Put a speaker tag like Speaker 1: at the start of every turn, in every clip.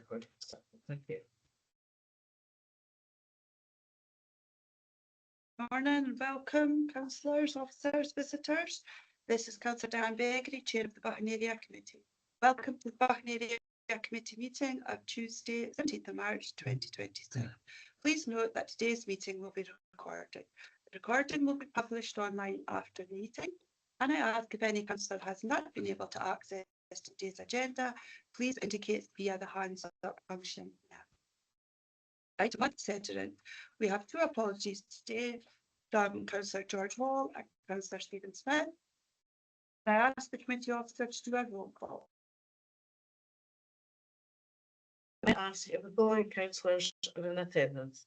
Speaker 1: recording. Thank you.
Speaker 2: Morning and welcome, councillors, officers, visitors. This is Councillor Diane Beggery, Chair of the Buchan Area Committee. Welcome to the Buchan Area Committee meeting of Tuesday, 17th of March 2022. Please note that today's meeting will be recorded. The recording will be published online after the meeting, and I ask if any councillor has not been able to access today's agenda, please indicate via the hands up function now. Item 1, considering. We have two apologies today from Councillor George Hall and Councillor Stephen Smith. I ask the committee officer to do a roll call.
Speaker 1: I ask if the following councillors are in attendance.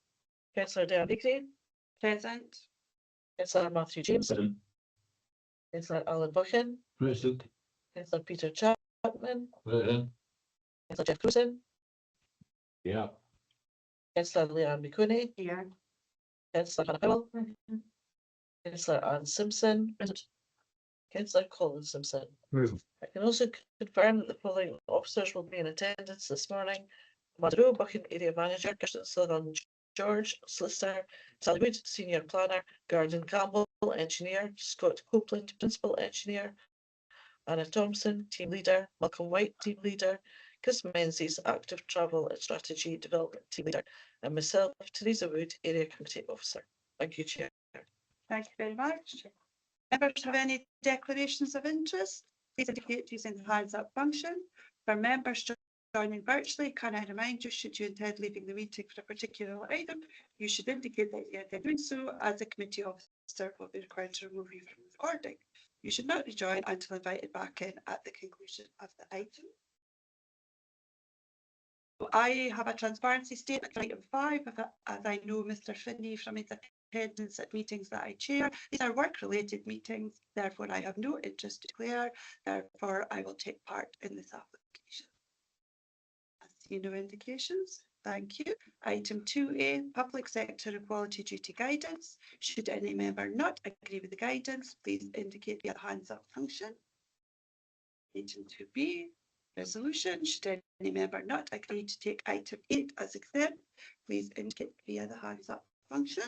Speaker 1: Councillor Diane Beggery,
Speaker 2: Present.
Speaker 1: Councillor Matthew James,
Speaker 3: Present.
Speaker 1: Councillor Alan Buchan,
Speaker 3: Present.
Speaker 1: Councillor Peter Chapman,
Speaker 3: Present.
Speaker 1: Councillor Jeff Cruzen,
Speaker 3: Yeah.
Speaker 1: Councillor Leanne McCooney,
Speaker 2: Here.
Speaker 1: Councillor Hannah Powell, Councillor Anne Simpson, Councillor Colin Simpson.
Speaker 3: Present.
Speaker 1: I can also confirm that the following officers will be in attendance this morning: Madro, Buchan Area Manager, Kirsten Sullivan George, Solicitor, Sally Wood, Senior Planner, Gordon Campbell, Engineer, Scott Copeland, Principal Engineer, Anna Thompson, Team Leader, Malcolm White, Team Leader, Chris Menzies, Active Travel and Strategy Development Team Leader, and myself, Teresa Wood, Area Committee Officer. Thank you, Chair.
Speaker 2: Thank you very much. Members have any declarations of interest? Please indicate using the hands up function. For members joining virtually, can I remind you, should you intend leaving the meeting for a particular item, you should indicate that you intend doing so, as a committee officer will be required to remove you from the recording. You should not rejoin until invited back in at the conclusion of the item. I have a transparency statement for item 5, as I know Mr. Finney from his attendance at meetings that I chair. These are work-related meetings, therefore I have no interest to declare, therefore I will take part in this application. I see no indications. Thank you. Item 2A, Public Sector Equality Duty Guidance. Should any member not agree with the guidance, please indicate via the hands up function. Item 2B, Resolution. Should any member not agree to take item 8 as exempt, please indicate via the hands up function.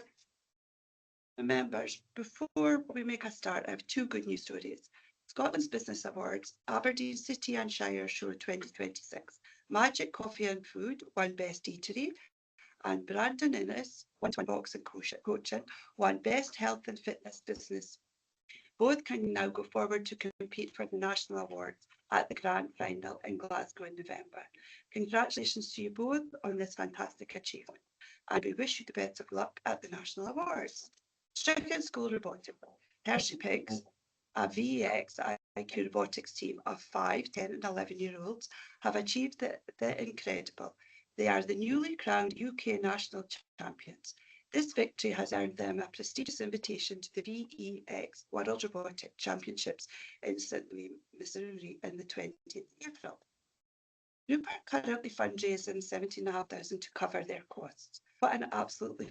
Speaker 2: Members, before we make a start, I have two good news stories. Scotland's Business Awards, Aberdeen City and Shire Show 2026. Magic Coffee and Food won Best Eatery, and Brandon Innes, 1-to-1 Box and Coaching, won Best Health and Fitness Business. Both can now go forward to compete for the national awards at the grand final in Glasgow in November. Congratulations to you both on this fantastic achievement, and we wish you the best of luck at the national awards. Stricken School Robotics, Hershey Pigs, a VEX IQ robotics team of 5, 10 and 11-year-olds have achieved the incredible. They are the newly crowned UK national champions. This victory has earned them a prestigious invitation to the VEX World Robotic Championships in St. Louis, Missouri in the 20th of April. The group are currently fundraising $17,500 to cover their costs. What an absolutely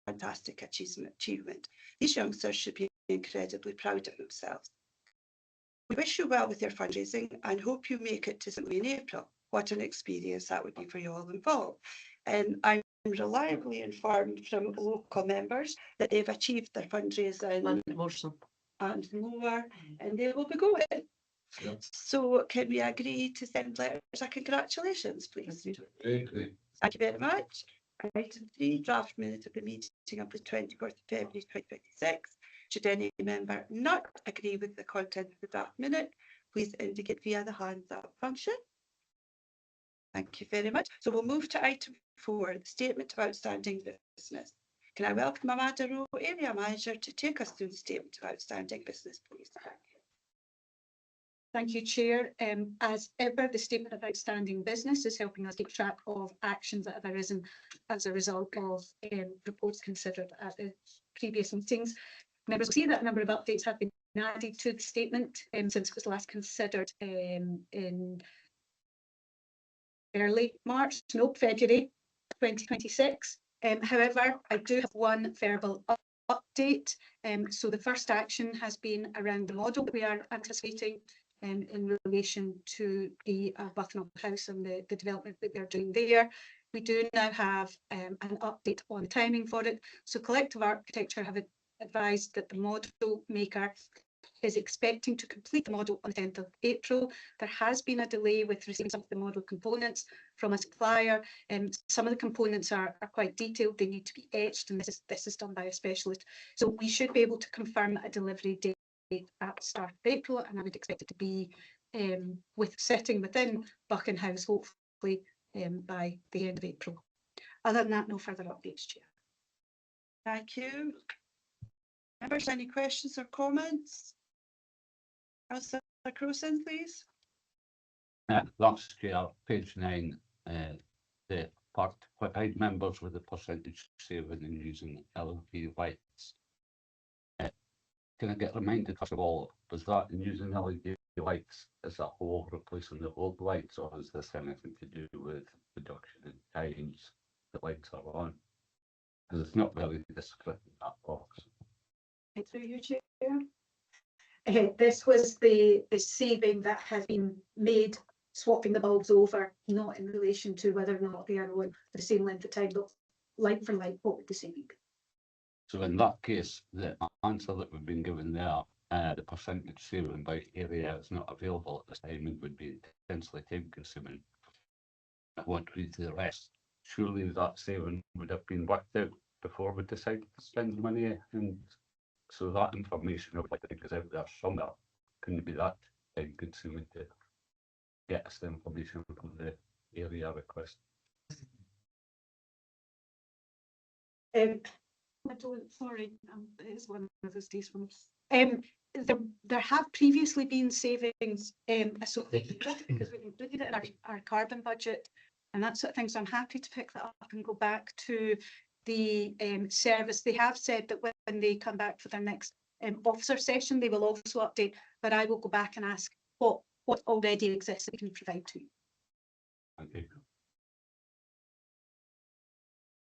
Speaker 2: fantastic achievement. These youngsters should be incredibly proud of themselves. We wish you well with your fundraising and hope you make it to St. Louis in April. What an experience that would be for you all involved. And I'm reliably informed from local members that they've achieved their fundraising and more, and they will be going.
Speaker 3: Yep.
Speaker 2: So can we agree to send letters of congratulations, please?
Speaker 3: Great.
Speaker 2: Thank you very much. Item 3, draft minute of the meeting of the 24th of February 2026. Should any member not agree with the content of the draft minute, please indicate via the hands up function. Thank you very much. So we'll move to item 4, the statement of outstanding business. Can I welcome Amanda Rowe, Area Manager, to take us through the statement of outstanding business, please?
Speaker 4: Thank you, Chair. As ever, the statement of outstanding business is helping us keep track of actions that have arisen as a result of reports considered at the previous meetings. Members will see that a number of updates have been added to the statement since it was last considered in February 2026. However, I do have one verbal update. So the first action has been around the model that we are anticipating in relation to the Buchan House and the development that they're doing there. We do now have an update on the timing for it. So Collective Architecture have advised that the model maker is expecting to complete the model on the 10th of April. There has been a delay with receiving some of the model components from a supplier. Some of the components are quite detailed. They need to be etched, and this is done by a specialist. So we should be able to confirm a delivery date at the start of April, and I would expect it to be sitting within Buchan House, hopefully by the end of April. Other than that, no further updates, Chair.
Speaker 2: Thank you. Members, any questions or comments? Councillor Crowson, please.
Speaker 3: That's Chair, page 9, the part to provide members with a percentage saving in using LED lights. Can I get reminded, first of all, was that in using LED lights as a whole replacing the old lights, or is this anything to do with reduction in times the lights are on? Because it's not really described in that box.
Speaker 4: Through you, Chair. This was the saving that has been made swapping the bulbs over, not in relation to whether or not they are on the same length of time, but like for like, what would the saving be?
Speaker 3: So in that case, the answer that we've been given there, the percentage saving by area is not available at this time and would be intensely time consuming. I won't read the rest. Surely that saving would have been worked out before we decided to spend the money, and so that information I would like to think is out there somewhere. Couldn't it be that time consuming to get us the information from the area request?
Speaker 4: I don't, sorry, it is one of those days for me. There have previously been savings associated with it because we've included it in our carbon budget and that sort of thing. So I'm happy to pick that up and go back to the service. They have said that when they come back for their next officer session, they will also update, but I will go back and ask what already exists that we can provide to you.
Speaker 3: Thank you.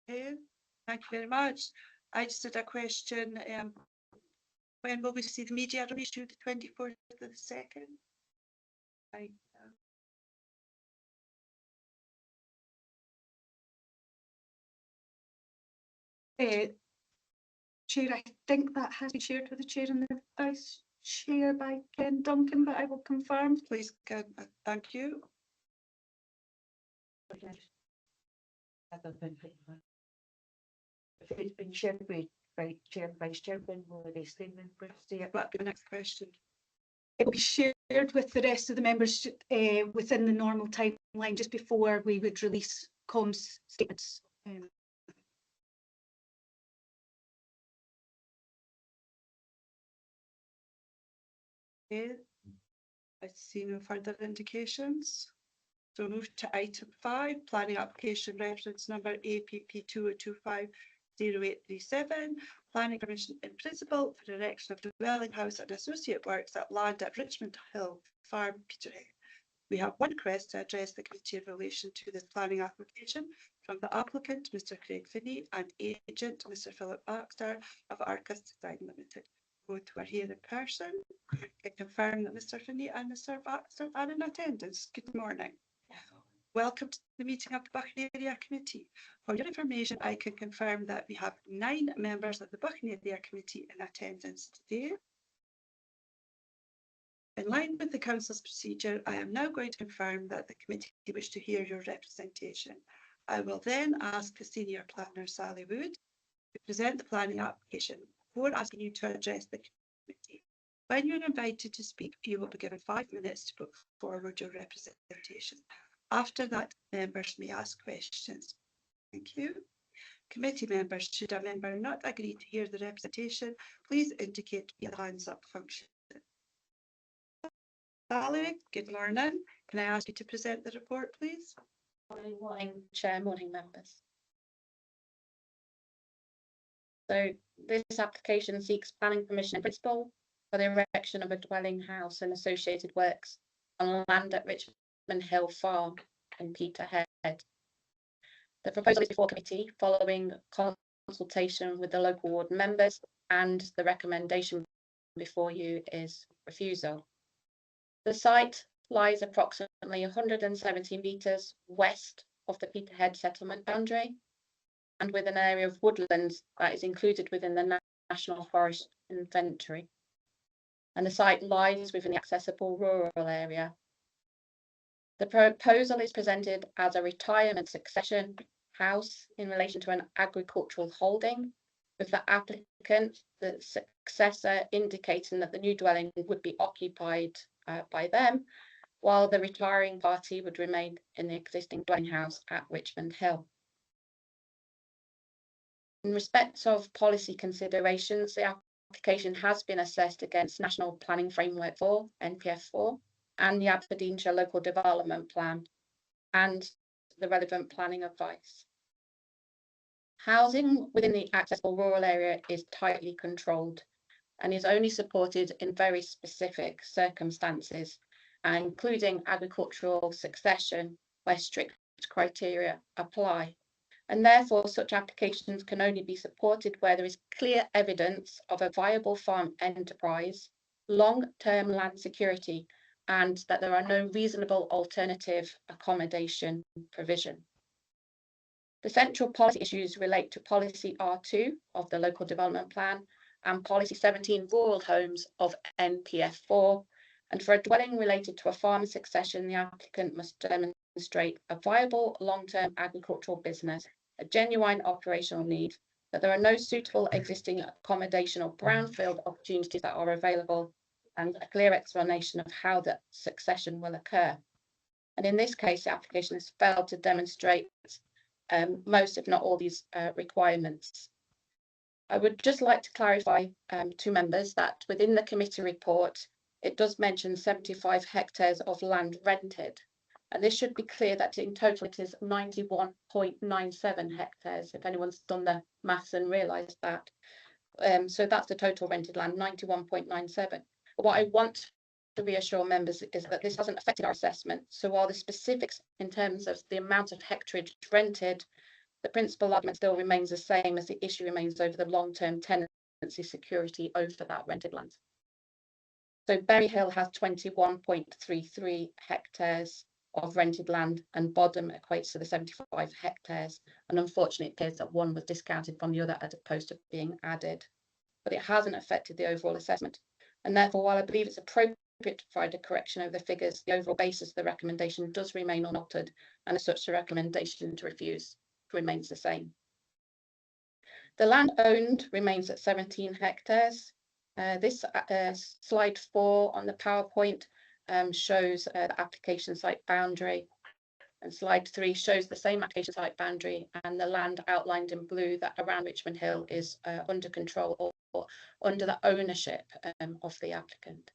Speaker 2: Okay, thank you very much. I just had a question. When will we see the media release to the 24th of the 2nd?
Speaker 4: Chair, I think that has been shared with the Chair and the Vice Chair by Ken Duncan, but I will confirm.
Speaker 2: Please, thank you.
Speaker 5: If it's been shared by Chair and Vice Chairman, will the rest of the members see it?
Speaker 2: That'll be the next question.
Speaker 4: It will be shared with the rest of the members within the normal timeline just before we would release comms statements.
Speaker 2: Okay, I see no further indications. So move to item 5, planning application reference number APP 2025-0837, planning permission in principle for erection of dwelling house and associate works at land at Richmond Hill Farm, Peterhead. We have one request to address the committee in relation to this planning application from the applicant, Mr. Craig Finney, and agent, Mr. Philip Baxter of Arcus Design Limited. Both who are here in person. I confirm that Mr. Finney and Mr. Baxter are in attendance. Good morning. Welcome to the meeting of the Buchan Area Committee. For your information, I can confirm that we have 9 members of the Buchan Area Committee in attendance today. In line with the Council's procedure, I am now going to confirm that the committee wish to hear your representation. I will then ask the Senior Planner, Sally Wood, to present the planning application before asking you to address the committee. When you're invited to speak, you will be given 5 minutes to put forward your representation. After that, members may ask questions. Thank you. Committee members, should a member not agree to hear the representation, please indicate via the hands up function. Sally, good morning. Can I ask you to present the report, please?
Speaker 6: Morning, Chair, morning members. So this application seeks planning permission in principle for the erection of a dwelling house and associated works on land at Richmond Hill Farm in Peterhead. The proposal is before committee following consultation with the local ward members, and the recommendation before you is refusal. The site lies approximately 170 metres west of the Peterhead settlement boundary and with an area of woodlands that is included within the National Forest Inventory. And the site lies within the accessible rural area. The proposal is presented as a retirement succession house in relation to an agricultural holding, with the applicant, the successor, indicating that the new dwelling would be occupied by them, while the retiring party would remain in the existing dwelling house at Richmond Hill. In respect of policy considerations, the application has been assessed against National Planning Framework 4, NPF 4, and the Aberdeenshire Local Development Plan and the relevant planning advice. Housing within the accessible rural area is tightly controlled and is only supported in very specific circumstances, including agricultural succession, where strict criteria apply. And therefore, such applications can only be supported where there is clear evidence of a viable farm enterprise, long-term land security, and that there are no reasonable alternative accommodation provision. The central policy issues relate to Policy R2 of the Local Development Plan and Policy 17 Rural Homes of NPF 4. And for a dwelling related to a farm succession, the applicant must demonstrate a viable long-term agricultural business, a genuine operational need, that there are no suitable existing accommodation or brownfield opportunities that are available, and a clear explanation of how the succession will occur. And in this case, the application has failed to demonstrate most, if not all, these requirements. I would just like to clarify to members that within the committee report, it does mention 75 hectares of land rented. And this should be clear that in total it is 91.97 hectares, if anyone's done the maths and realised that. So that's the total rented land, 91.97. But what I want to reassure members is that this hasn't affected our assessment. So while the specifics in terms of the amount of hectareage rented, the principal argument still remains the same, as the issue remains over the long-term tenancy security over that rented land. So Berry Hill has 21.33 hectares of rented land, and Bodham equates to the 75 hectares. And unfortunately, it appears that one was discounted from the other as opposed to being added. But it hasn't affected the overall assessment. And therefore, while I believe it's appropriate to provide a correction of the figures, the overall basis of the recommendation does remain unaltered, and as such, the recommendation to refuse remains the same. The land owned remains at 17 hectares. This slide 4 on the PowerPoint shows the application site boundary, and slide 3 shows the same application site boundary, and the land outlined in blue that around Richmond Hill is under control or under the ownership of the applicant.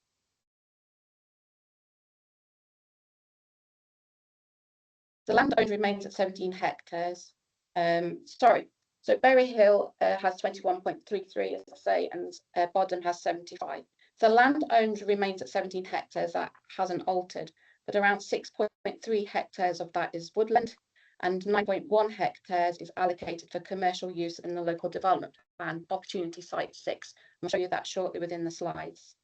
Speaker 6: The land owned remains at 17 hectares. So Berry Hill has 21.33, as I say, and Bodham has 75. The land owned remains at 17 hectares, that hasn't altered, but around 6.3 hectares of that is woodland, and 9.1 hectares is allocated for commercial use in the Local Development Plan, Opportunity Site 6. I'll show you that shortly within the slides.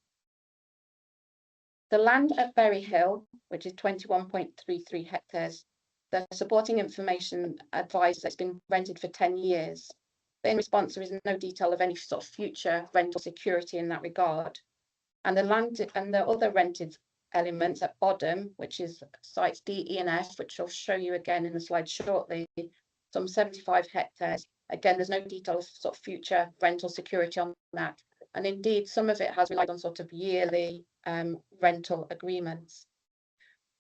Speaker 6: The land at Berry Hill, which is 21.33 hectares, the supporting information advised that it's been rented for 10 years. But in response, there is no detail of any sort of future rental security in that regard. And the land and the other rented elements at Bodham, which is sites D, E and F, which I'll show you again in the slide shortly, some 75 hectares. Again, there's no detail of sort of future rental security on that. And indeed, some of it has relied on sort of yearly rental agreements.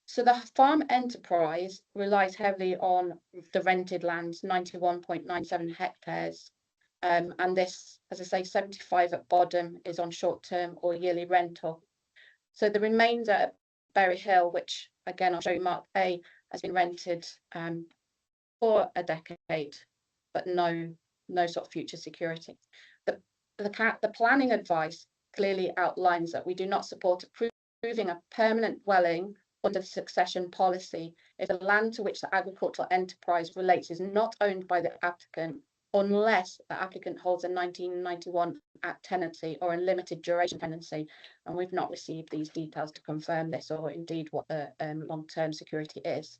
Speaker 6: So the farm enterprise relies heavily on the rented land, 91.97 hectares. And this, as I say, 75 at Bodham is on short-term or yearly rental. So the remainder at Berry Hill, which again, I'll show you mark A, has been rented for a decade, but no sort of future security. The planning advice clearly outlines that we do not support approving a permanent dwelling under the succession policy if the land to which the agricultural enterprise relates is not owned by the applicant unless the applicant holds a 1991 Act tenancy or a limited duration tenancy. And we've not received these details to confirm this or indeed what the long-term security is.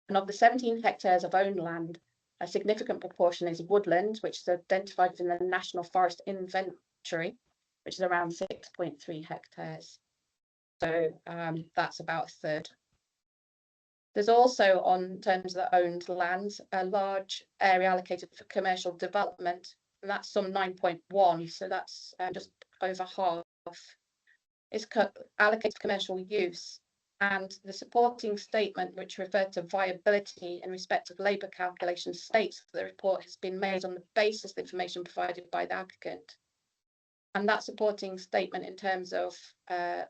Speaker 6: And of the 17 hectares of owned land, a significant proportion is woodland, which is identified in the National Forest Inventory, which is around 6.3 hectares. So that's about a third. There's also, on terms of the owned lands, a large area allocated for commercial development, and that's some 9.1, so that's just over half. It's allocated to commercial use, and the supporting statement, which referred to viability in respect of labour calculations, states that the report has been made on the basis of the information provided by the applicant. And that supporting statement in terms of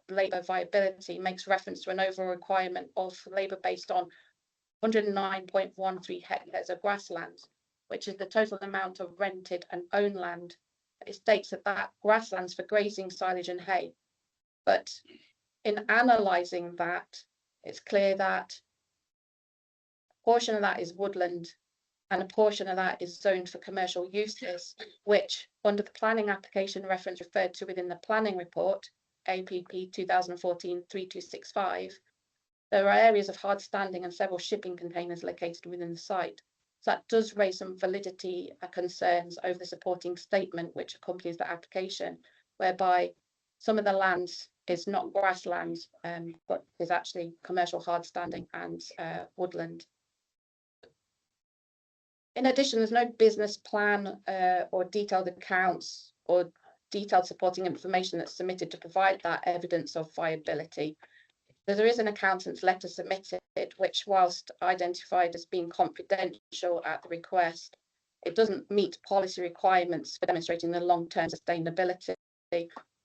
Speaker 6: labour viability makes reference to an overall requirement of labour based on 109.13 hectares of grassland, which is the total amount of rented and owned land. It states that grasslands for grazing, silage and hay. But in analysing that, it's clear that a portion of that is woodland and a portion of that is zoned for commercial uses, which under the planning application reference referred to within the planning report, APP 2014-3265, there are areas of hard standing and several shipping containers located within the site. So that does raise some validity concerns over the supporting statement which accompanies the application, whereby some of the lands is not grasslands, but is actually commercial hard standing and woodland. In addition, there's no business plan or detailed accounts or detailed supporting information that's submitted to provide that evidence of viability. There is an accountant's letter submitted, which, whilst identified as being confidential at the request, it doesn't meet policy requirements for demonstrating the long-term sustainability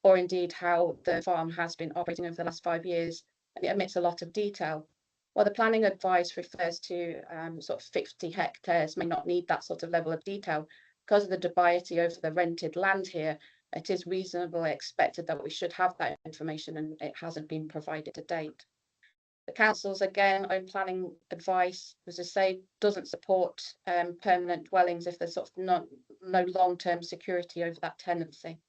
Speaker 6: or indeed how the farm has been operating over the last 5 years, and it omits a lot of detail. While the planning advice refers to sort of 50 hectares may not need that sort of level of detail, because of the dubiety over the rented land here, it is reasonably expected that we should have that information, and it hasn't been provided to date. The council's, again, own planning advice, as I say, doesn't support permanent dwellings if there's sort of no long-term security over that tenancy.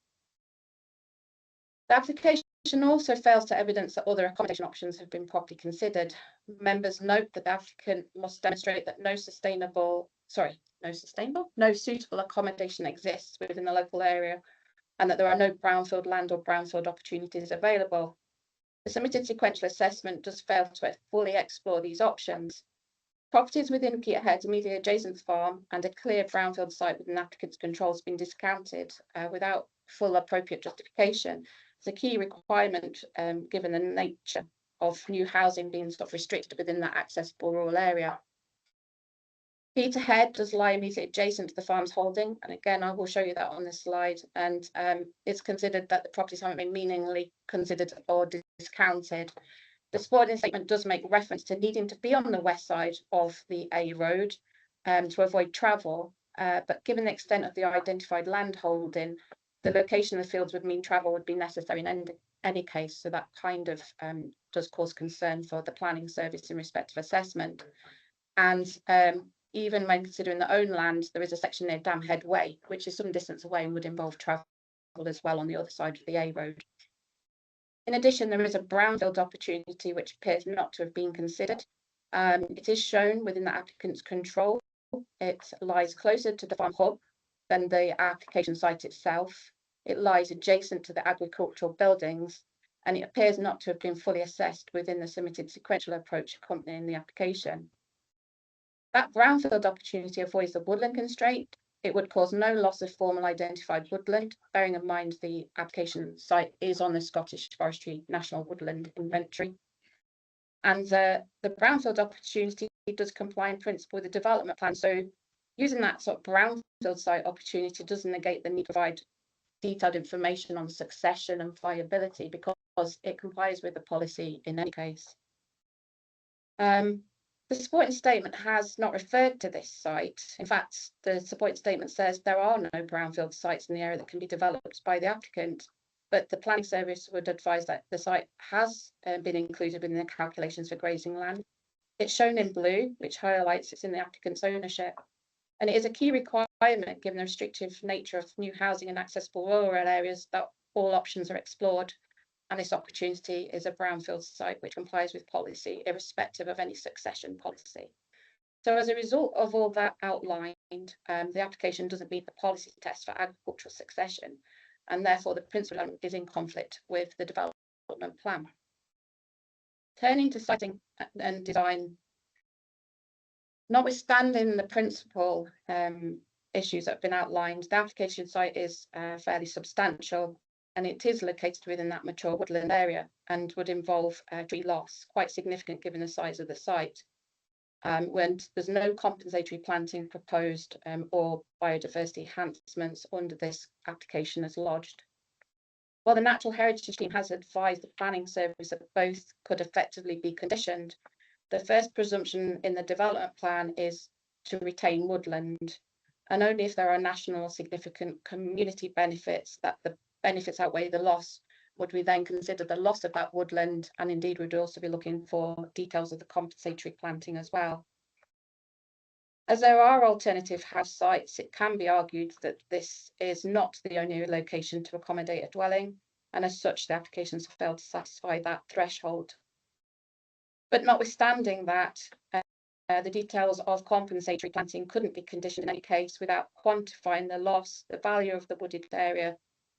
Speaker 6: The application also fails to evidence that other accommodation options have been properly considered. Members note that the applicant must demonstrate that no suitable accommodation exists within the local area and that there are no brownfield land or brownfield opportunities available. The submitted sequential assessment does fail to fully explore these options. Properties within Peterhead immediately adjacent to the farm and a clear brownfield site within the applicant's control has been discounted without full appropriate justification. It's a key requirement given the nature of new housing being sort of restricted within that accessible rural area. Peterhead does lie immediately adjacent to the farm's holding, and again I will show you that on this slide, and it's considered that the properties haven't been meaningfully considered or discounted. The supporting statement does make reference to needing to be on the west side of the A road to avoid travel, but given the extent of the identified land holding, the location of the fields would mean travel would be necessary in any case, so that kind of does cause concern for the planning service in respect of assessment. And even when considering the own land, there is a section near Dam Head Way, which is some distance away and would involve travel as well on the other side of the A road. In addition, there is a brownfield opportunity which appears not to have been considered. It is shown within the applicant's control. It lies closer to the farm hub than the application site itself. It lies adjacent to the agricultural buildings, and it appears not to have been fully assessed within the submitted sequential approach accompanying the application. That brownfield opportunity avoids the woodland constraint. It would cause no loss of formal identified woodland, bearing in mind the application site is on the Scottish Forestry National Woodland Inventory. And the brownfield opportunity does comply in principle with the development plan. So using that sort of brownfield site opportunity doesn't negate the need to provide detailed information on succession and viability because it complies with the policy in any case. The supporting statement has not referred to this site. In fact, the supporting statement says there are no brownfield sites in the area that can be developed by the applicant, but the planning service would advise that the site has been included in the calculations for grazing land. It's shown in blue, which highlights it's in the applicant's ownership. And it is a key requirement requirement, given the restrictive nature of new housing and accessible rural areas, that all options are explored. And this opportunity is a brownfield site which complies with policy, irrespective of any succession policy. So as a result of all that outlined, the application doesn't meet the policy test for agricultural succession, and therefore the principal element is in conflict with the development plan. Turning to siting and design, notwithstanding the principal issues that have been outlined, the application site is fairly substantial, and it is located within that mature woodland area and would involve tree loss, quite significant given the size of the site. When there's no compensatory planting proposed or biodiversity enhancements under this application as lodged. While the Natural Heritage Team has advised the planning service that both could effectively be conditioned, the first presumption in the development plan is to retain woodland, and only if there are national significant community benefits that the benefits outweigh the loss would we then consider the loss of that woodland, and indeed we'd also be looking for details of the compensatory planting as well. As there are alternative house sites, it can be argued that this is not the only location to accommodate a dwelling, and as such the applications failed to satisfy that threshold. But notwithstanding that, the details of compensatory planting couldn't be conditioned in any case without quantifying the loss, the value of the wooded area,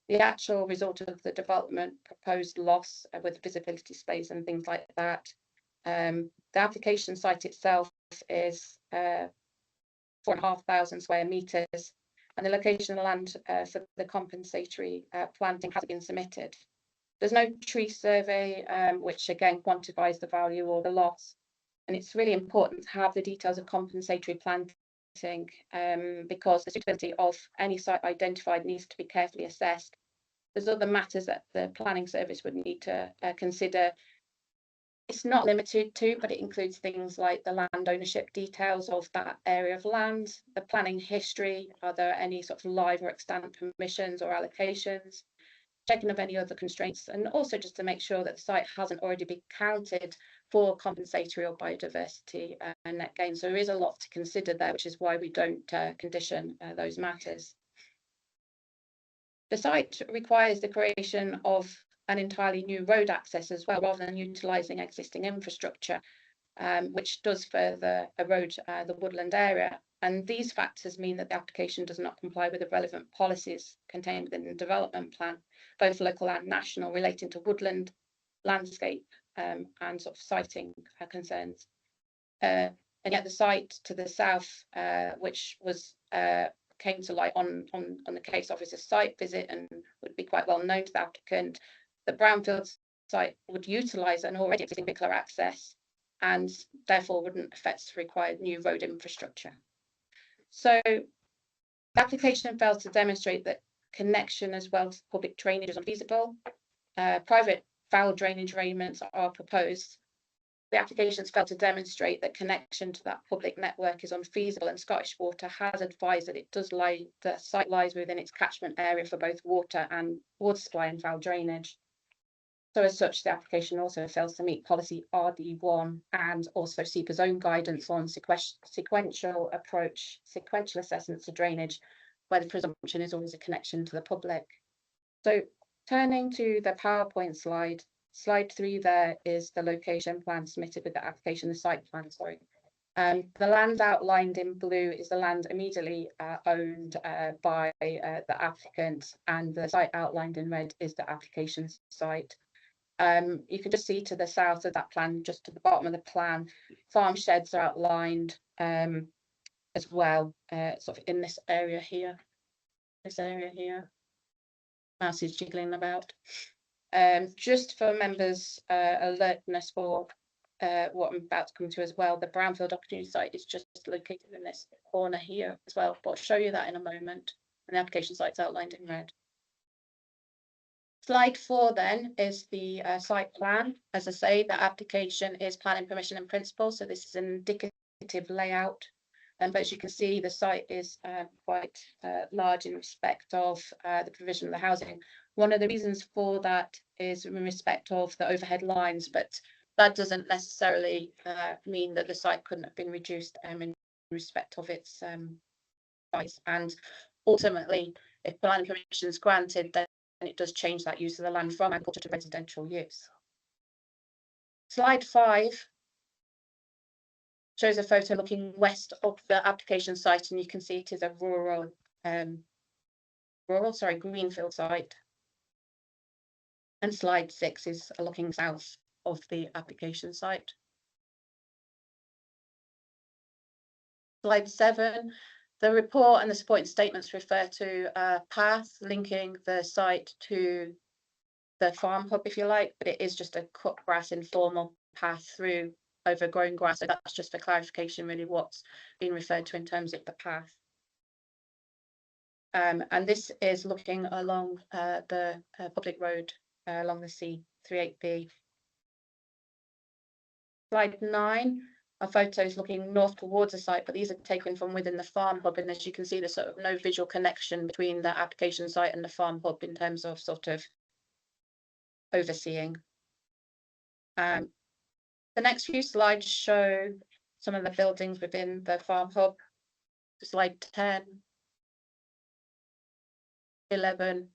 Speaker 6: the actual result of the development, proposed loss with visibility space and things like that. The application site itself is 4,500 square meters, and the location of the land for the compensatory planting has been submitted. There's no tree survey, which again quantifies the value or the loss. And it's really important to have the details of compensatory planting because the suitability of any site identified needs to be carefully assessed. There's other matters that the planning service would need to consider. It's not limited to, but it includes things like the land ownership details of that area of land, the planning history, are there any sort of live or extant permissions or allocations, checking of any other constraints, and also just to make sure that the site hasn't already been counted for compensatory or biodiversity and net gain. So there is a lot to consider there, which is why we don't condition those matters. The site requires the creation of an entirely new road access as well, rather than utilising existing infrastructure, which does further erode the woodland area. And these factors mean that the application does not comply with the relevant policies contained within the development plan, both local and national, relating to woodland, landscape, and sort of siting concerns. And yet the site to the south, which was came to light on the case officer's site visit and would be quite well known to the applicant, the brownfield site would utilise an already existing vehicular access and therefore wouldn't affect required new road infrastructure. So the application fails to demonstrate that connection as well to public drainage is unfeasible. Private foul drainage arrangements are proposed. The applications fail to demonstrate that connection to that public network is unfeasible, and Scottish Water has advised that the site lies within its catchment area for both water supply and foul drainage. So as such, the application also fails to meet policy RD1 and also SEPA's own guidance on sequential assessments to drainage, where the presumption is always a connection to the public. So turning to the PowerPoint slide, slide 3 there is the location plan submitted with the application, the site plan, sorry. The land outlined in blue is the land immediately owned by the applicant, and the site outlined in red is the application site. You can just see to the south of that plan, just to the bottom of the plan, farm sheds are outlined as well, sort of in this area here. Mouse is jiggling about. Just for members' alertness for what I'm about to come to as well, the brownfield opportunity site is just located in this corner here as well, but I'll show you that in a moment. And the application site's outlined in red. Slide 4 then is the site plan. As I say, the application is planning permission in principle, so this is an indicative layout. But as you can see, the site is quite large in respect of the provision of the housing. One of the reasons for that is in respect of the overhead lines, but that doesn't necessarily mean that the site couldn't have been reduced in respect of its size. And ultimately, if planning permission is granted, then it does change that use of the land from agriculture to residential use. Slide 5 shows a photo looking west of the application site, and you can see it is a greenfield site. And slide 6 is looking south of the application site. Slide 7, the report and the supporting statements refer to a path linking the site to the farm hub, if you like, but it is just a cut grass informal path through overgrown grass. So that's just for clarification, really, what's being referred to in terms of the path. And this is looking along the public road along the C38B. Slide 9 are photos looking north towards the site, but these are taken from within the farm hub. And as you can see, there's sort of no visual connection between the application site and the farm hub in terms of sort of overseeing. The next few slides show some of the buildings within the farm hub. Slide 10, 11,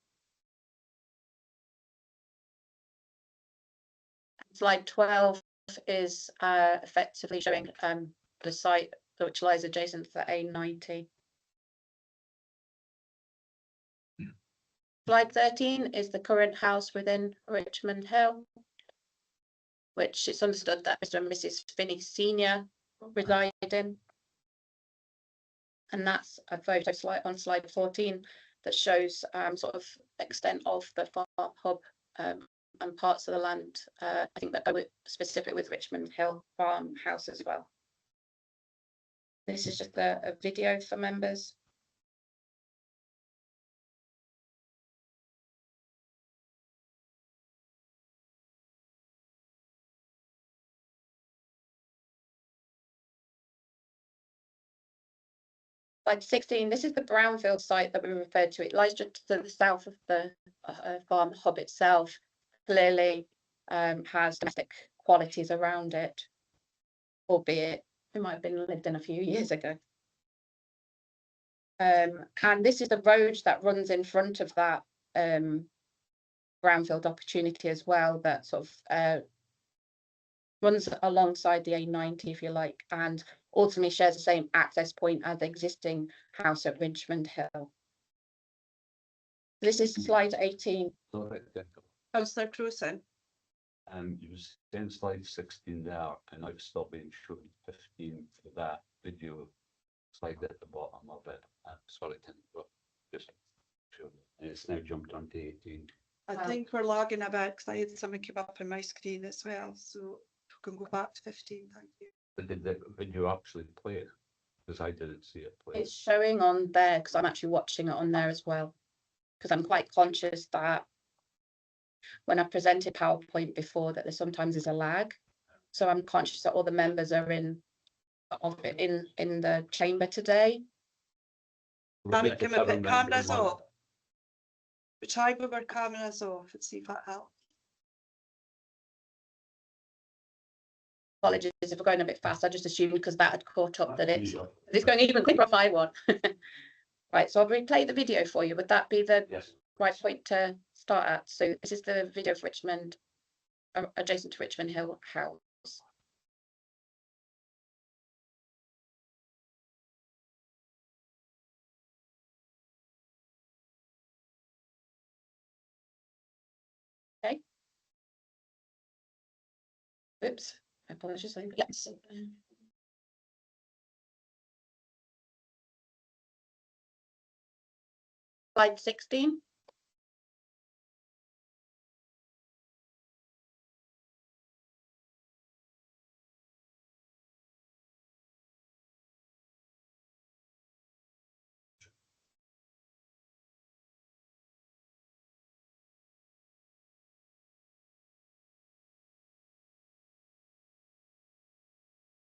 Speaker 6: slide 12 is effectively showing the site which lies adjacent to the A90. Slide 13 is the current house within Richmond Hill, which it's understood that Mr. and Mrs. Finney Senior reside in. And that's a photo slide on slide 14 that shows sort of extent of the farm hub and parts of the land, I think that go specific with Richmond Hill farmhouse as well. This is just a video for members. Slide 16, this is the brownfield site that we referred to. It lies just to the south of the farm hub itself. Clearly has domestic qualities around it, albeit it might have been lived in a few years ago. And this is the road that runs in front of that brownfield opportunity as well, that sort of runs alongside the A90, if you like, and ultimately shares the same access point as the existing house at Richmond Hill. This is slide 18.
Speaker 2: Councillor Crewson.
Speaker 3: You was saying slide 16 there, and I've still been showing 15 for that video slide at the bottom of it. Sorry to interrupt, just sure. And it's now jumped onto 18.
Speaker 2: I think we're lagging a bit because I had something come up on my screen as well. So we can go back to 15, thank you.
Speaker 3: But did the video actually play it? Because I didn't see it play.
Speaker 6: It's showing on there because I'm actually watching it on there as well. Because I'm quite conscious that when I presented PowerPoint before, that there sometimes is a lag. So I'm conscious that all the members are in the chamber today.
Speaker 2: Can we put cameras off? We try with our cameras off and see if that helps.
Speaker 6: Apologies if we're going a bit fast. I just assumed because that had caught up that it's going even quicker off I want. Right, so I'll replay the video for you. Would that be the right point to start at? So this is the video of Richmond, adjacent to Richmond Hill House. Okay. Oops, I apologize. Yes. Slide 16.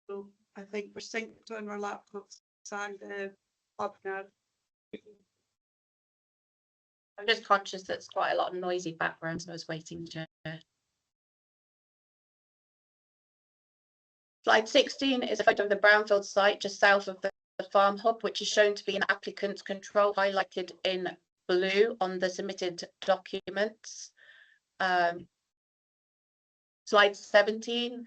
Speaker 2: So I think we're synced on our laptops and up now.
Speaker 6: I'm just conscious that it's quite a lot of noisy background, so I was waiting to. Slide 16 is a photo of the brownfield site just south of the farm hub, which is shown to be in applicant's control, highlighted in blue on the submitted documents. Slide 17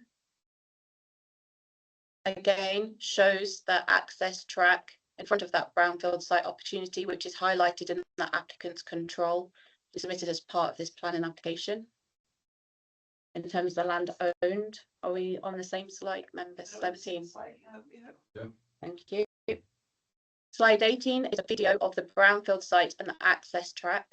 Speaker 6: again shows the access track in front of that brownfield site opportunity, which is highlighted in the applicant's control, submitted as part of this planning application. In terms of the land owned, are we on the same slide, members? 17.
Speaker 3: Yeah.
Speaker 6: Thank you. Slide 18 is a video of the brownfield site and the access track.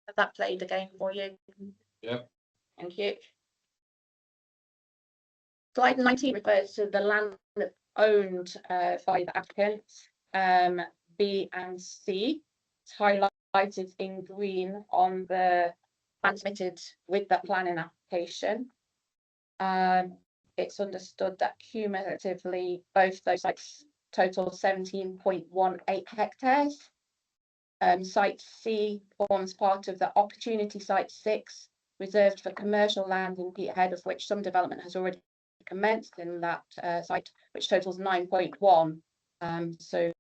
Speaker 6: Has that played again for you?
Speaker 3: Yeah.
Speaker 6: Thank you. Slide 19 refers to the land owned by the applicants, B and C. It's highlighted in green on the plan submitted with the planning application. It's understood that cumulatively both those sites total 17.18 hectares. Site C forms part of the opportunity site 6, reserved for commercial land in Peterhead, of which some development has already commenced in that site, which totals 9.1. So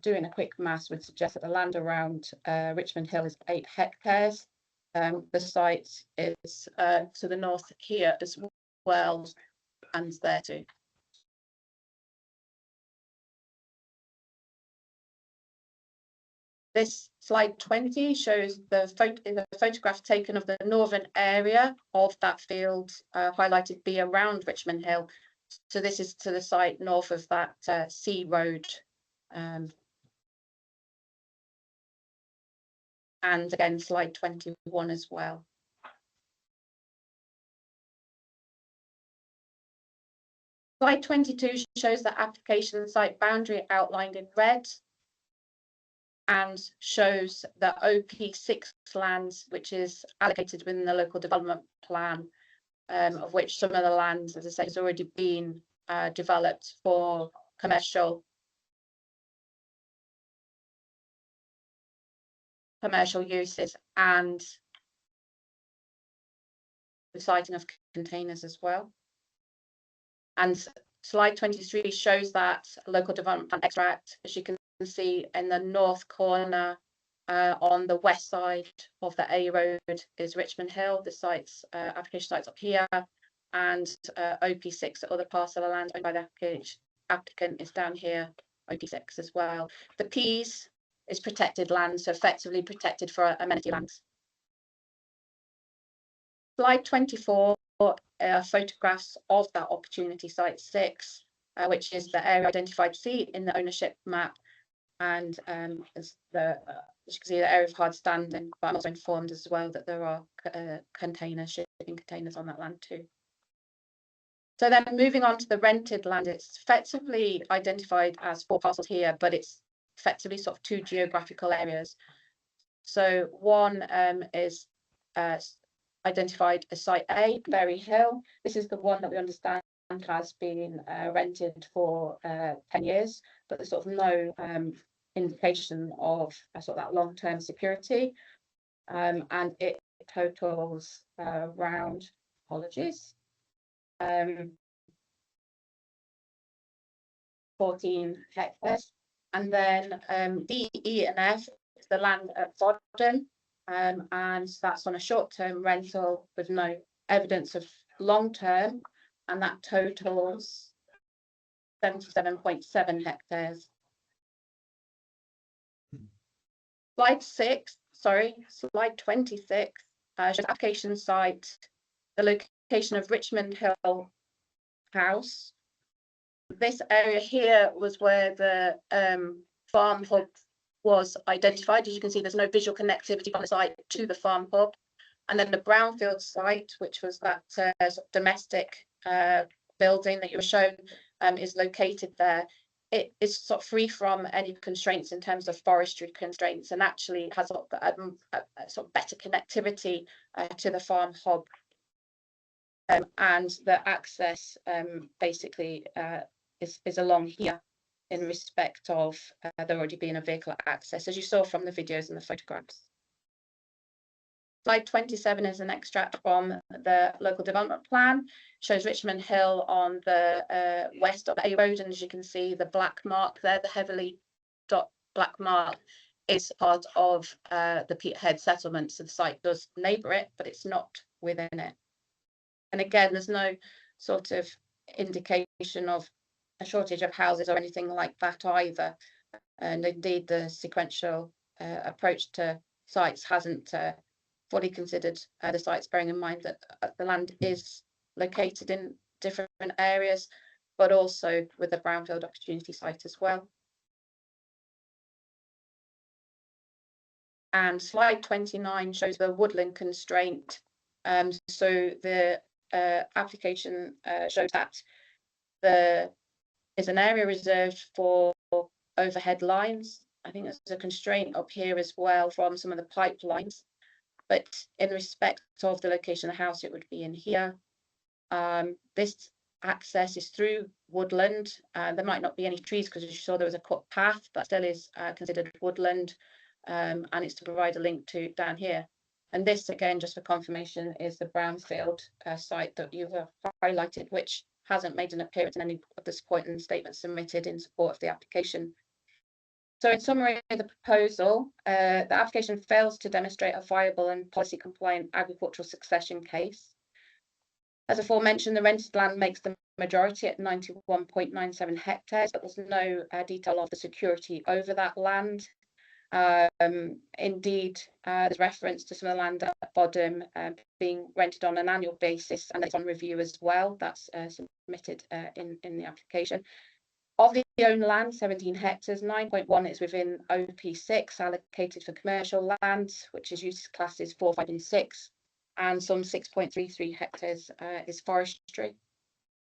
Speaker 6: doing a quick maths would suggest that the land around Richmond Hill is 8 hectares. The site is to the north here as well, and there too. This slide 20 shows the photograph taken of the northern area of that field, highlighted B around Richmond Hill. So this is to the site north of that C road. And again, slide 21 as well. Slide 22 shows the application site boundary outlined in red, and shows the OP6 lands, which is allocated within the local development plan, of which some of the land, as I say, has already been developed for commercial uses and the siting of containers as well. And slide 23 shows that local development plan extract, as you can see in the north corner on the west side of the A road is Richmond Hill. The sites, application sites up here, and OP6, the other parcel of land owned by the applicant, is down here, OP6 as well. The P's is protected land, so effectively protected for amenity lands. Slide 24 photographs of that opportunity site 6, which is the area identified C in the ownership map, and as you can see, the area of hard standing. But I'm also informed as well that there are shipping containers on that land too. So then moving on to the rented land, it's effectively identified as 4 parcels here, but it's effectively sort of 2 geographical areas. So one is identified as site A, Berry Hill. This is the one that we understand has been rented for 10 years, but there's sort of no indication of sort of that long-term security, and it totals around, apologies, 14 hectares. And then D, E and F is the land at Buchan, and that's on a short-term rental with no evidence of long-term, and that totals 77.7 hectares. Slide 26 shows application site, the location of Richmond Hill House. This area here was where the farm hub was identified. As you can see, there's no visual connectivity from the site to the farm hub. And then the brownfield site, which was that sort of domestic building that you were shown, is located there. It is sort of free from any constraints in terms of forestry constraints, and actually has sort of better connectivity to the farm hub. And the access basically is along here. in respect of there already being a vehicle access, as you saw from the videos and the photographs. Slide 27 is an extract from the local development plan, shows Richmond Hill on the west of A Road, and as you can see the black mark there, the heavily dot black mark is part of the Peterhead settlement, so the site does neighbour it, but it's not within it. And again, there's no sort of indication of a shortage of houses or anything like that either, and indeed the sequential approach to sites hasn't fully considered the sites, bearing in mind that the land is located in different areas, but also with the brownfield opportunity site as well. And slide 29 shows the woodland constraint. So the application shows that there is an area reserved for overhead lines. I think there's a constraint up here as well from some of the pipelines, but in respect of the location of the house, it would be in here. This access is through woodland. There might not be any trees because as you saw there was a cut path, but still is considered woodland, and it's to provide a link to down here. And this again, just for confirmation, is the brownfield site that you've highlighted, which hasn't made an appearance in any of the supporting statements submitted in support of the application. So in summary of the proposal, the application fails to demonstrate a viable and policy compliant agricultural succession case. As aforementioned, the rented land makes the majority at 91.97 hectares, but there's no detail of the security over that land. Indeed, there's reference to some of the land at the bottom being rented on an annual basis, and it's on review as well. That's submitted in the application. Of the owned land, 17 hectares, 9.1 is within OP6, allocated for commercial land, which is use classes 4, 5 and 6, and some 6.33 hectares is forestry.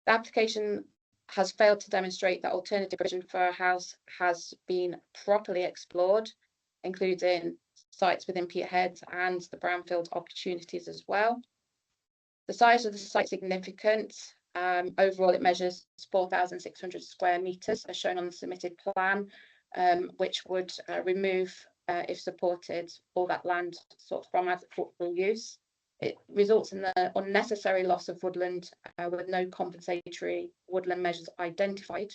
Speaker 6: The application has failed to demonstrate that alternative provision for a house has been properly explored, including sites within Peterhead and the brownfield opportunities as well. The size of the site is significant. Overall, it measures 4,600 square metres, as shown on the submitted plan, which would remove, if supported, all that land sort of from agricultural use. It results in the unnecessary loss of woodland with no compensatory woodland measures identified.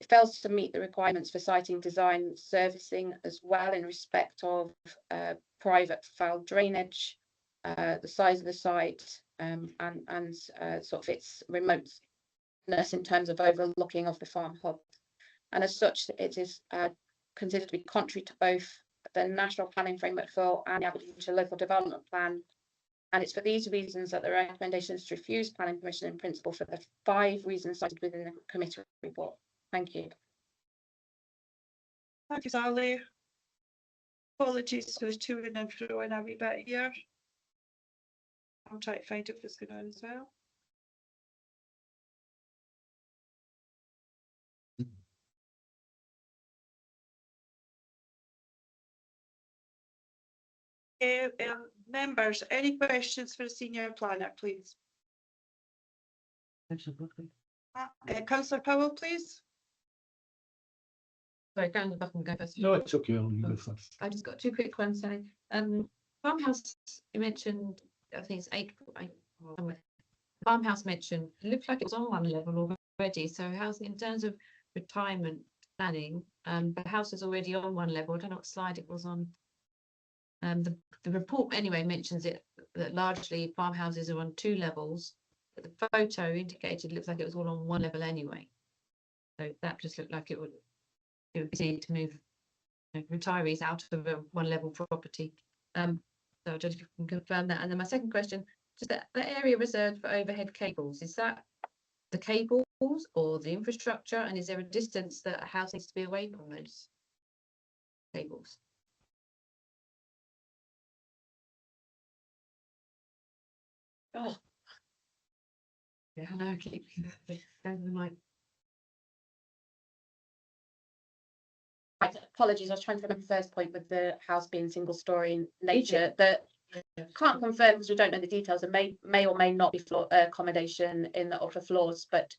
Speaker 6: It fails to meet the requirements for siting design servicing as well in respect of private foul drainage, the size of the site, and sort of its remoteness in terms of overlooking of the farm hub. And as such, it is considered to be contrary to both the National Planning Framework for and the Aberdeenshire Local Development Plan. And it's for these reasons that the recommendation is to refuse planning permission in principle for the 5 reasons cited within the committee report. Thank you.
Speaker 2: Thank you, Sally. Apologies for the to and fro and a wee bit here. I'll try to find out what's going on as well. Members, any questions for the senior planner, please? Councillor Powell, please.
Speaker 7: Sorry, go on the button, go first.
Speaker 8: No, it's okay, I'll go first.
Speaker 7: I just got 2 quick ones, Sally. Farmhouse, you mentioned, I think it's 8. Farmhouse mentioned, it looked like it was on 1 level already. So how's in terms of retirement planning, the house is already on 1 level. I don't know what slide it was on. The report anyway mentions it that largely farmhouses are on 2 levels, but the photo indicated it looks like it was all on 1 level anyway. So that just looked like it would be easy to move retirees out of a 1 level property. So I don't know if you can confirm that. And then my second question, just that area reserved for overhead cables, is that the cables or the infrastructure, and is there a distance that a house needs to be away from those cables? Oh, yeah, I know. I keep going to the mic.
Speaker 6: Right, apologies, I was trying to remember the first point with the house being single story in nature. That can't confirm because we don't know the details. There may or may not be floor accommodation in the upper floors, but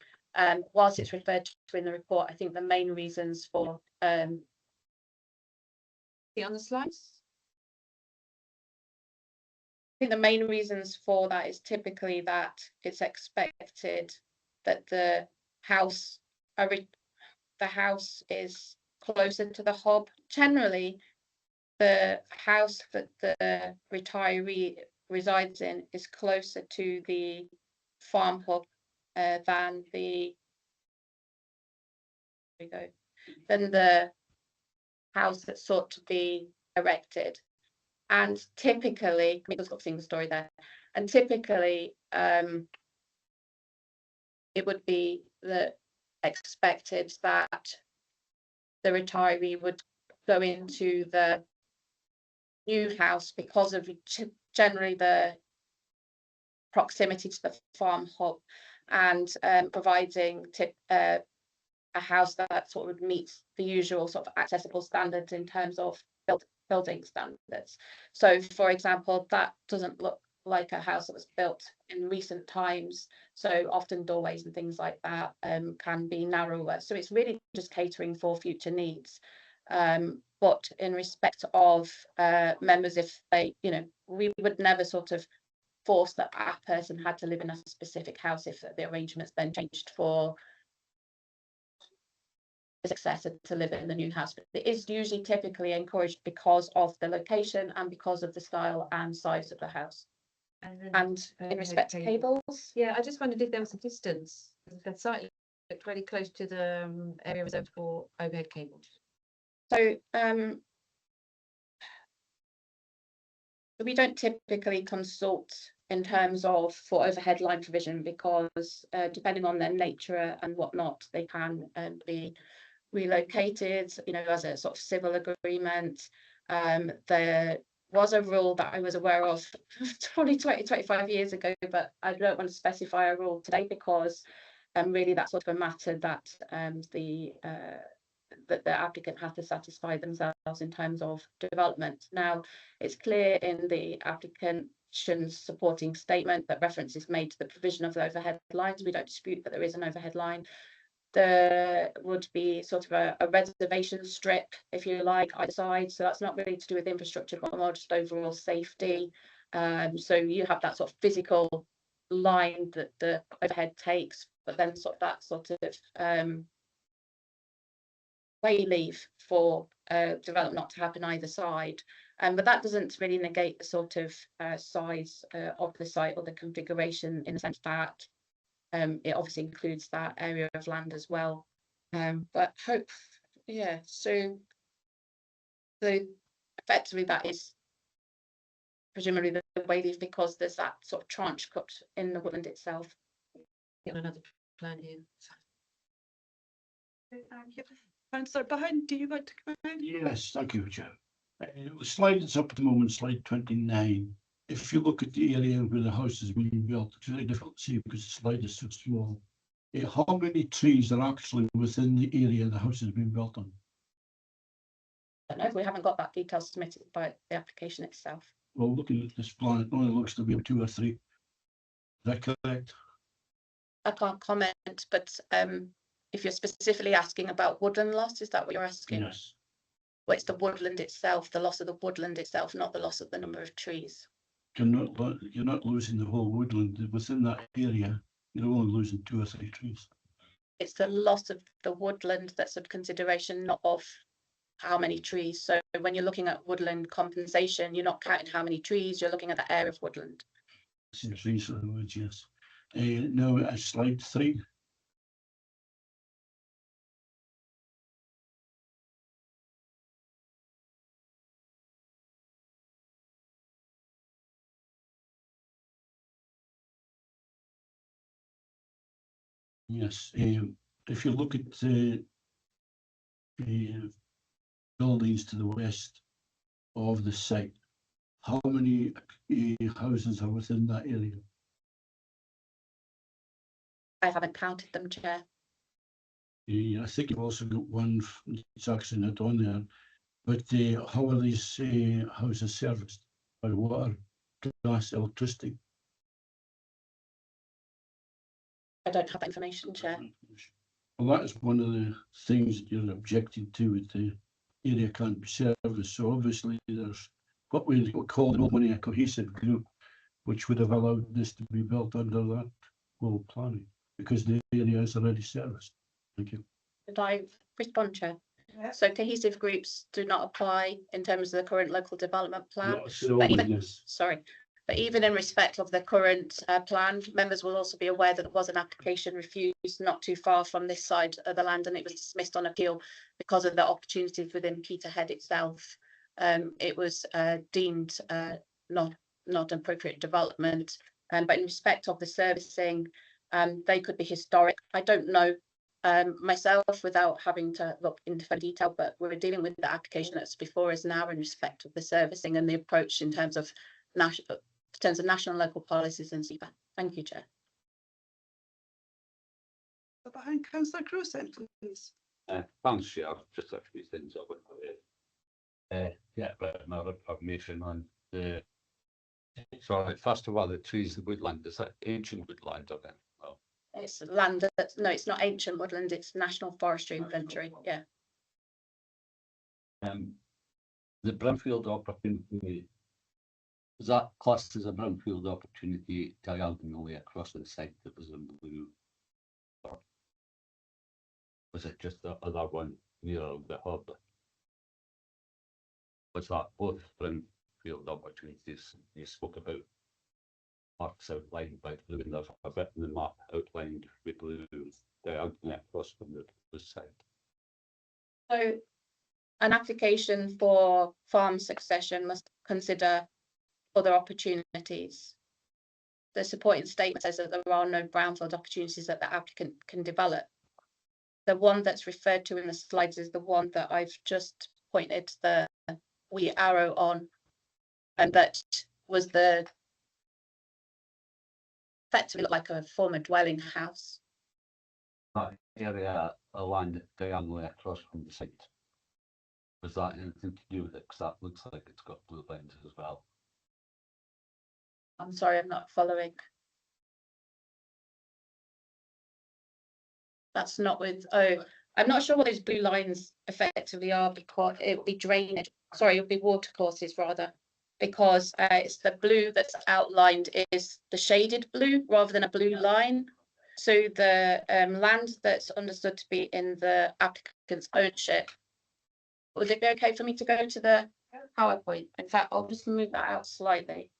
Speaker 6: whilst it's referred to in the report, I think the main reasons for
Speaker 7: See on the slides?
Speaker 6: I think the main reasons for that is typically that it's expected that the house is closer to the hub. Generally, the house that the retiree resides in is closer to the farm hub than the house that's sought to be erected. And typically, I mean, just got to sing the story there. And typically, it would be expected that the retiree would go into the new house because of generally the proximity to the farm hub, and providing a house that sort of meets the usual sort of accessible standards in terms of building standards. So, for example, that doesn't look like a house that was built in recent times. So often doorways and things like that can be narrower. So it's really just catering for future needs. But in respect of members, if they, we would never sort of force that a person had to live in a specific house if the arrangements then changed for the successor to live in the new house. But it is usually typically encouraged because of the location and because of the style and size of the house. And in respect to cables,
Speaker 7: Yeah, I just wondered if there was a distance. The site looked really close to the area reserved for overhead cables.
Speaker 6: so we don't typically consult in terms of for overhead line provision because depending on their nature and whatnot, they can be relocated, as a sort of civil agreement. There was a rule that I was aware of probably 25 years ago, but I don't want to specify a rule today because really that's sort of a matter that that the applicant has to satisfy themselves in terms of development. Now, it's clear in the application's supporting statement that reference is made to the provision of the overhead lines. We don't dispute that there is an overhead line. There would be sort of a reservation strip, if you like, either side. So that's not really to do with infrastructure, but more just overall safety. So you have that sort of physical line that the overhead takes, but then that sort of way leave for development not to happen either side. But that doesn't really negate the sort of size of the site or the configuration, in the sense that it obviously includes that area of land as well. But so effectively that is presumably the way leave because there's that sort of tranche cut in the woodland itself.
Speaker 7: Get another plan here.
Speaker 2: Thank you. Councillor Buchan, do you want to come in?
Speaker 8: Yes, thank you, Chair. The slide that's up at the moment, slide 29. If you look at the area where the house is being built, it's very difficult to see because the slide is so small. How many trees are actually within the area the house is being built on?
Speaker 6: I don't know if we haven't got that detail submitted by the application itself.
Speaker 8: Well, looking at this plan, it only looks to be 2 or 3. Is that correct?
Speaker 6: I can't comment, but if you're specifically asking about woodland loss, is that what you're asking?
Speaker 8: Yes.
Speaker 6: Well, it's the woodland itself, the loss of the woodland itself, not the loss of the number of trees.
Speaker 8: You're not losing the whole woodland within that area. You're only losing 2 or 3 trees.
Speaker 6: It's the loss of the woodland that's of consideration, not of how many trees. So when you're looking at woodland compensation, you're not counting how many trees, you're looking at the area of woodland.
Speaker 8: Trees for the woods, yes. Now, slide 3. Yes, if you look at the buildings to the west of the site, how many houses are within that area?
Speaker 6: I haven't counted them, Chair.
Speaker 8: I think you've also got one that's actually not on there, but how are these houses serviced? By water, gas, electricity?
Speaker 6: I don't have that information, Chair.
Speaker 8: Well, that is one of the things that you're objecting to, with the area can't be serviced. So obviously there's what we call normally a cohesive group, which would have allowed this to be built under that whole planning, because the area is already serviced. Thank you.
Speaker 6: Did I respond, Chair?
Speaker 2: Yeah.
Speaker 6: So cohesive groups do not apply in terms of the current local development plan.
Speaker 8: Not so
Speaker 6: But even,
Speaker 8: obvious.
Speaker 6: sorry, but even in respect of the current plan, members will also be aware that there was an application refused not too far from this side of the land, and it was dismissed on appeal because of the opportunities within Peterhead itself. It was deemed not appropriate development. But in respect of the servicing, they could be historic. I don't know myself without having to look into further detail, but we're dealing with the application that's before us now in respect of the servicing and the approach in terms of national and local policies and SEPA. Thank you, Chair.
Speaker 2: So behind Councillor Crewson, please.
Speaker 3: Thanks, Chair. Just a few things I would yeah, but my information on the. So first of all, the trees, the woodland, is that ancient woodland or then? Oh.
Speaker 6: It's land that's, no, it's not ancient woodland, it's national forestry inventory, yeah.
Speaker 3: The brownfield opportunity, is that classed as a brownfield opportunity diagonally across the site that was in blue? Or was it just the other one near the hub? Was that both brownfield opportunities you spoke about? Marks outlined by blue, and there's a bit in the map outlined with blue diagonally across from the site.
Speaker 6: So an application for farm succession must consider other opportunities. The supporting statement says that there are no brownfield opportunities that the applicant can develop. The one that's referred to in the slides is the one that I've just pointed the wee arrow on, and that was the effectively looked like a former dwelling house.
Speaker 3: That area of land diagonally across from the site. Was that anything to do with it? Because that looks like it's got blue lines as well.
Speaker 6: I'm sorry, I'm not following. That's not with, oh, I'm not sure what those blue lines effectively are, because it would be drainage. Sorry, it would be water courses rather, because it's the blue that's outlined is the shaded blue rather than a blue line. So the land that's understood to be in the applicant's ownership. Would it be okay for me to go to the PowerPoint? In fact, I'll just move that out slightly.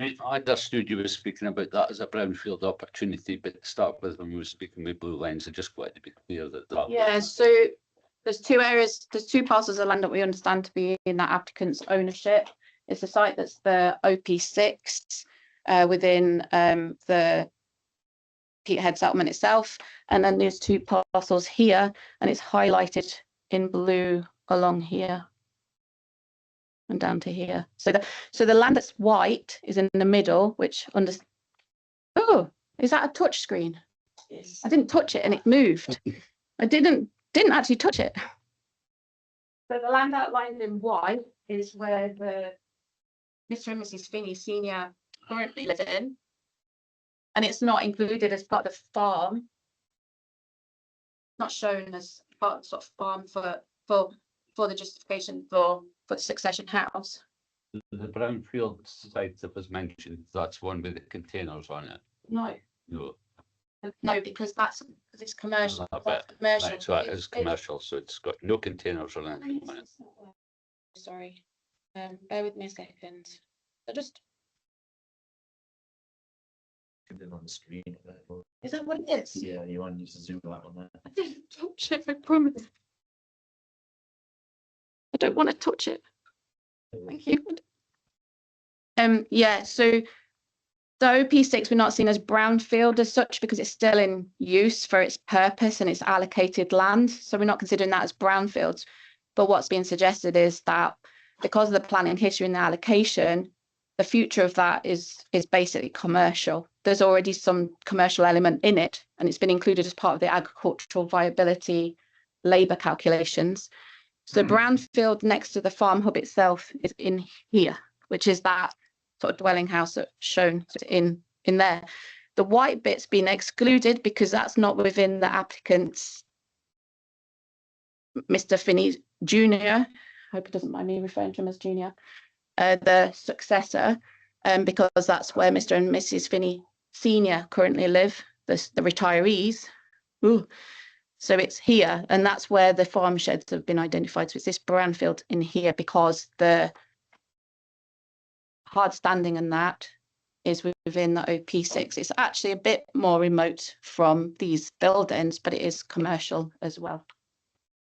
Speaker 3: I understood you were speaking about that as a brownfield opportunity, but to start with, when we were speaking with blue lines, I just wanted to be clear that
Speaker 6: Yeah, so there's two areas, there's two parcels of land that we understand to be in that applicant's ownership. It's the site that's the OP6 within the Peterhead settlement itself, and then there's two parcels here, and it's highlighted in blue along here and down to here. So the land that's white is in the middle, which oh, is that a touch screen?
Speaker 2: Yes.
Speaker 6: I didn't touch it and it moved. I didn't actually touch it. So the land outlined in white is where the Mr. and Mrs. Finney Senior currently live in, and it's not included as part of the farm. Not shown as part of the sort of farm for the justification for the succession house.
Speaker 3: the brownfield site that was mentioned, that's one with the containers on it.
Speaker 6: No,
Speaker 3: No,
Speaker 6: because it's commercial.
Speaker 3: I
Speaker 6: That's
Speaker 3: bet.
Speaker 6: commercial.
Speaker 3: Right, so it is commercial, so it's got no containers or anything on it.
Speaker 6: Sorry, bear with me a second. So just,
Speaker 9: On the screen.
Speaker 6: is that what it is?
Speaker 9: Yeah, you want to zoom out on that.
Speaker 6: I didn't touch it, I promise. I don't want to touch it. Thank you. Yeah, so the OP6 we're not seen as brownfield as such because it's still in use for its purpose and it's allocated land. So we're not considering that as brownfields. But what's being suggested is that because of the planning history and the allocation, the future of that is basically commercial. There's already some commercial element in it, and it's been included as part of the agricultural viability labour calculations. So the brownfield next to the farm hub itself is in here, which is that sort of dwelling house that's shown in there. The white bit's been excluded because that's not within the applicant's Mr. Finney Jr. Hope he doesn't mind me referring to him as Junior. The successor, because that's where Mr. and Mrs. Finney Senior currently live, the retirees. Ooh. So it's here, and that's where the farm sheds have been identified. So it's this brownfield in here because the hard standing and that is within the OP6. It's actually a bit more remote from these buildings, but it is commercial as well.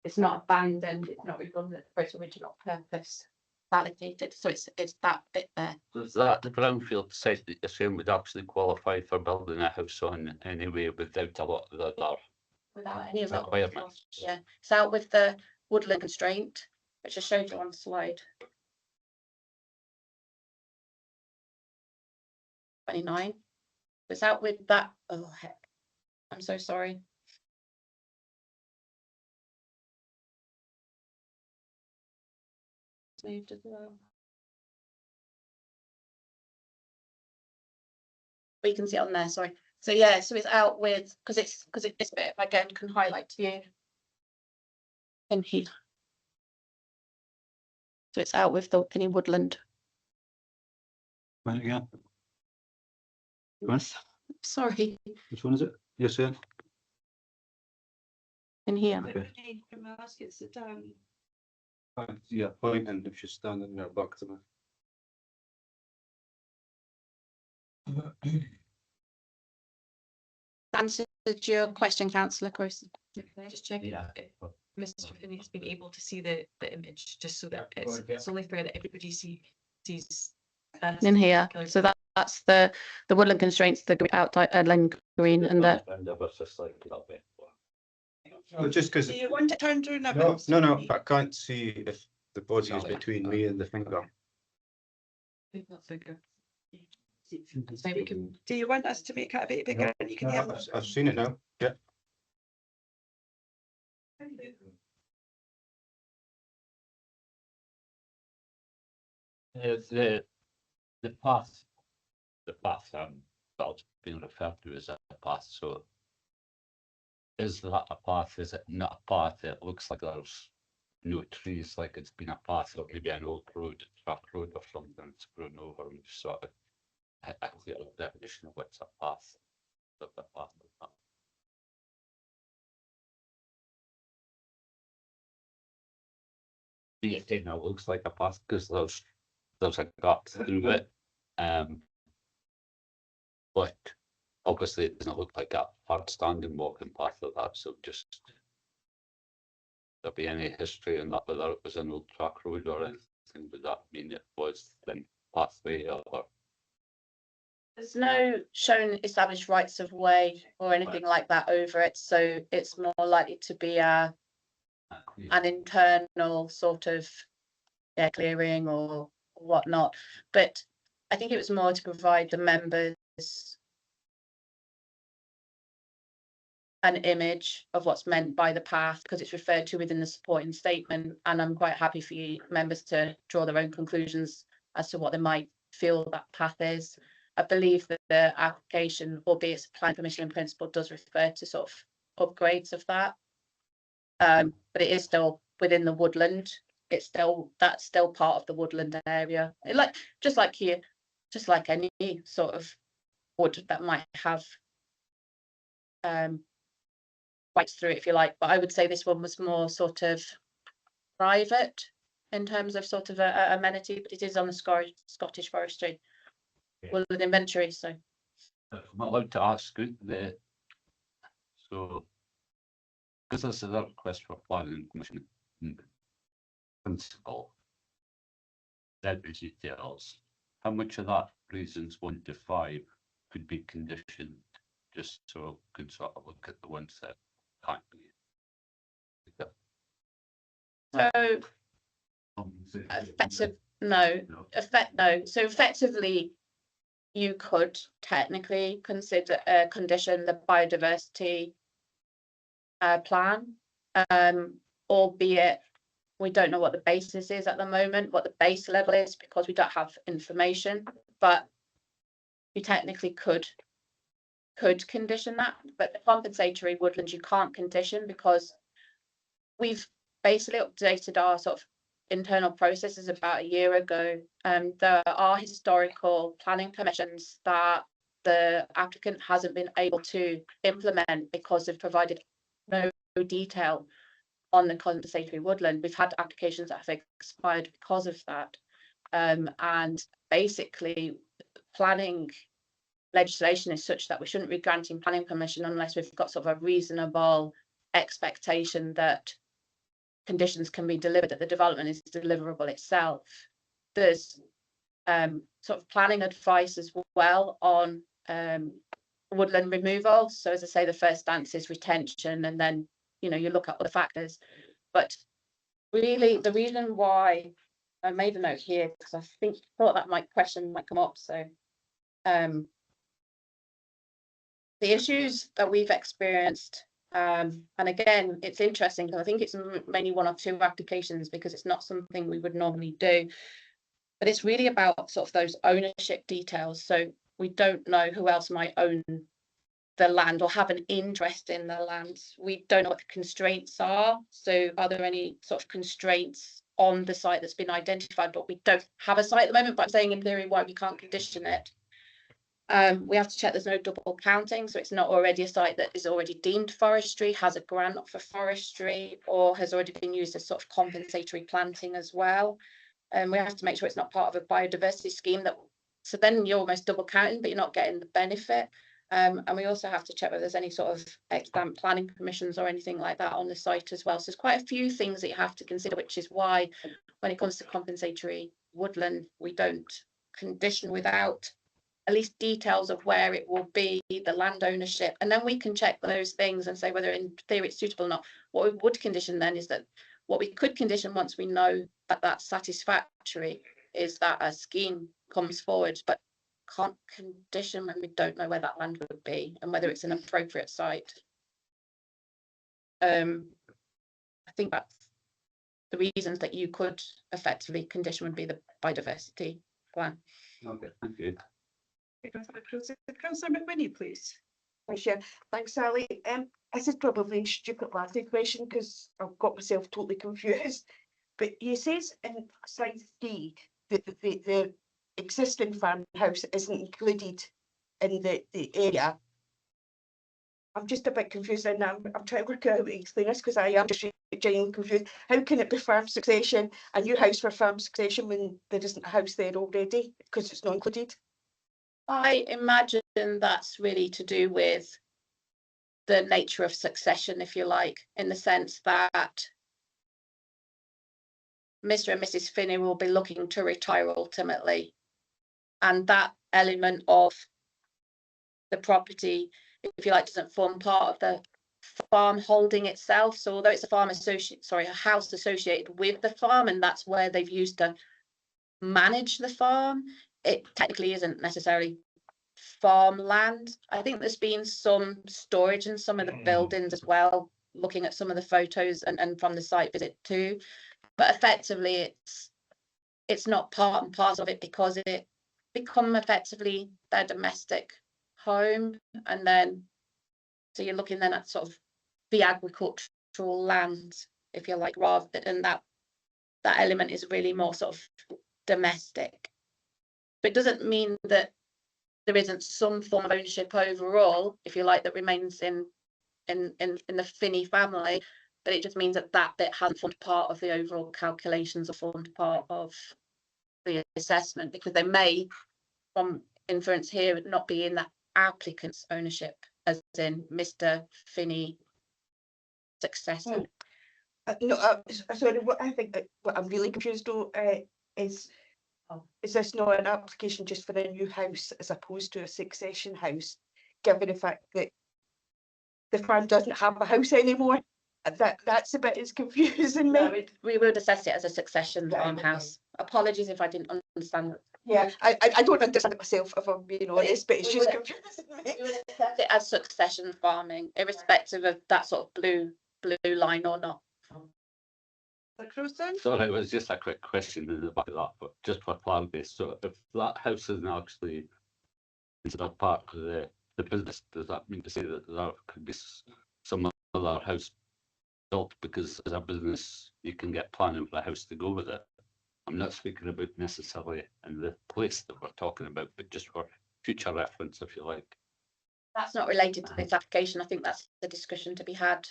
Speaker 6: It's not abandoned, it's not redundant for its original purpose, validated. So it's that bit there.
Speaker 3: Is that the brownfield site that you're saying would actually qualify for building a house on anyway without a lot of the other
Speaker 6: Without any of that.
Speaker 3: requirements?
Speaker 6: Yeah, it's out with the woodland constraint, which I showed you on the slide. 29. It's out with that. Oh heck, I'm so sorry. It's moved as well. But you can see it on there, sorry. So yeah, so it's out with, because it's this bit again can highlight to you in here. So it's out with the any woodland.
Speaker 8: Right again. Right.
Speaker 6: Sorry,
Speaker 8: Which one is it? You're saying?
Speaker 6: in here.
Speaker 8: Okay.
Speaker 2: Can I ask you to sit down?
Speaker 8: Yeah, pointing if she's standing there back to me.
Speaker 6: Answered your question, councillor Crowson.
Speaker 7: Can I just check
Speaker 3: Yeah.
Speaker 7: if Mr. Finney has been able to see the image, just so that it's only fair that everybody sees that.
Speaker 6: In here, so that's the woodland constraints, the outline green, and the
Speaker 10: Well, just because.
Speaker 2: Do you want it turned around a
Speaker 10: No,
Speaker 2: bit?
Speaker 10: no, but I can't see if the body is between me and the finger.
Speaker 7: That figure. Maybe we can.
Speaker 2: Do you want us to make it a bit bigger and you can hear?
Speaker 10: I've seen it now, yeah.
Speaker 3: The path, that's being referred to as a path, so is that a path, is it not a path? It looks like there's no trees, like it's been a path, or maybe an old road, track road or something, it's grown over and sort of a clear definition of what's a path. Of the path of that. Yeah, it now looks like a path because there's a gap through it. But obviously it doesn't look like a hard standing walking path of that, so just there be any history in that, whether it was an old track road or anything, would that mean it was then pathway or?
Speaker 6: There's no shown established rights of way or anything like that over it, so it's more likely to be an internal sort of clearing or whatnot. But I think it was more to provide the members an image of what's meant by the path, because it's referred to within the supporting statement, and I'm quite happy for you members to draw their own conclusions as to what they might feel that path is. I believe that the application, albeit it's a planning permission in principle, does refer to sort of upgrades of that. But it is still within the woodland. That's still part of the woodland area. Just like any sort of wood that might have rights through it, if you like. But I would say this one was more sort of private in terms of sort of a amenity, but it is on the Scottish Forestry woodland inventory. So
Speaker 3: I'm allowed to ask so because this is a request for planning commission in principle, that details, how much of that reasons 1 to 5 could be conditioned, just so we can sort of look at the ones that can't be.
Speaker 6: So effectively, you could technically consider condition the biodiversity plan, albeit we don't know what the basis is at the moment, what the base level is, because we don't have information, but you technically could could condition that, but the compensatory woodlands you can't condition because we've basically updated our sort of internal processes about a year ago. There are historical planning permissions that the applicant hasn't been able to implement because they've provided no detail on the compensatory woodland. We've had applications that have expired because of that. And basically planning legislation is such that we shouldn't be granting planning permission unless we've got sort of a reasonable expectation that conditions can be delivered, that the development is deliverable itself. There's sort of planning advice as well on woodland removal. So as I say, the first stance is retention, and then you look at other factors. But really the reason why I made a note here, because I thought that question might come up. So the issues that we've experienced, and again, it's interesting because I think it's mainly 1 or 2 applications because it's not something we would normally do, but it's really about sort of those ownership details. So we don't know who else might own the land or have an interest in the land. We don't know what the constraints are. So are there any sort of constraints on the site that's been identified, but we don't have a site at the moment, but I'm saying in theory why we can't condition it. We have to check there's no double counting, so it's not already a site that is already deemed forestry, has a grant for forestry, or has already been used as sort of compensatory planting as well. And we have to make sure it's not part of a biodiversity scheme so then you're almost double counting, but you're not getting the benefit. And we also have to check whether there's any sort of extant planning permissions or anything like that on the site as well. So there's quite a few things that you have to consider, which is why when it comes to compensatory woodland, we don't condition without at least details of where it will be, the land ownership, and then we can check those things and say whether in theory it's suitable or not. What we would condition then is that what we could condition once we know that that's satisfactory is that a scheme comes forward, but can't condition when we don't know where that land would be and whether it's an appropriate site. I think that's the reasons that you could effectively condition would be the biodiversity plan.
Speaker 3: Okay, thank you.
Speaker 2: Councillor McWhinney, please.
Speaker 5: Thanks, Sally. This is probably a stupid last question because I've got myself totally confused. But he says in slide 3 that the existing farmhouse isn't included in the area. I'm just a bit confused, and I'm trying to work out how to explain this because I am just genuinely confused. How can it be farm succession, a new house for farm succession, when there isn't a house there already because it's not included?
Speaker 6: I imagine that's really to do with the nature of succession, if you like, in the sense that Mr. and Mrs. Finney will be looking to retire ultimately. And that element of the property, if you like, doesn't form part of the farm holding itself. So although it's a house associated with the farm, and that's where they've used to manage the farm, it technically isn't necessarily farmland. I think there's been some storage in some of the buildings as well, looking at some of the photos and from the site visit too. But effectively it's not part and parcel of it because it become effectively their domestic home. And then so you're looking then at sort of the agricultural land, if you like, rather than that element is really more sort of domestic. But it doesn't mean that there isn't some form of ownership overall, if you like, that remains in the Finney family, but it just means that that bit hasn't formed part of the overall calculations or formed part of the assessment, because they may, from inference here, not be in that applicant's ownership, as in Mr. Finney successor.
Speaker 5: Sorry, what I think what I'm really confused though is this not an application just for a new house as opposed to a succession house, given the fact that the farm doesn't have a house anymore? That's a bit is confusing me.
Speaker 6: No, we would assess it as a succession farmhouse. Apologies if I didn't understand that.
Speaker 5: Yeah, I don't understand it myself, if I'm being honest, but it's just confusing me.
Speaker 6: We would assess it as succession farming, irrespective of that sort of blue line or not.
Speaker 3: Sorry, it was just a quick question in the back of that, but just for clarity, so if that house isn't actually considered part of the the business, does that mean to say that there could be some other house built because as a business you can get planning for a house to go with it? I'm not speaking about necessarily in the place that we're talking about, but just for future reference, if you like.
Speaker 6: That's not related to this application. I think that's the discussion to be had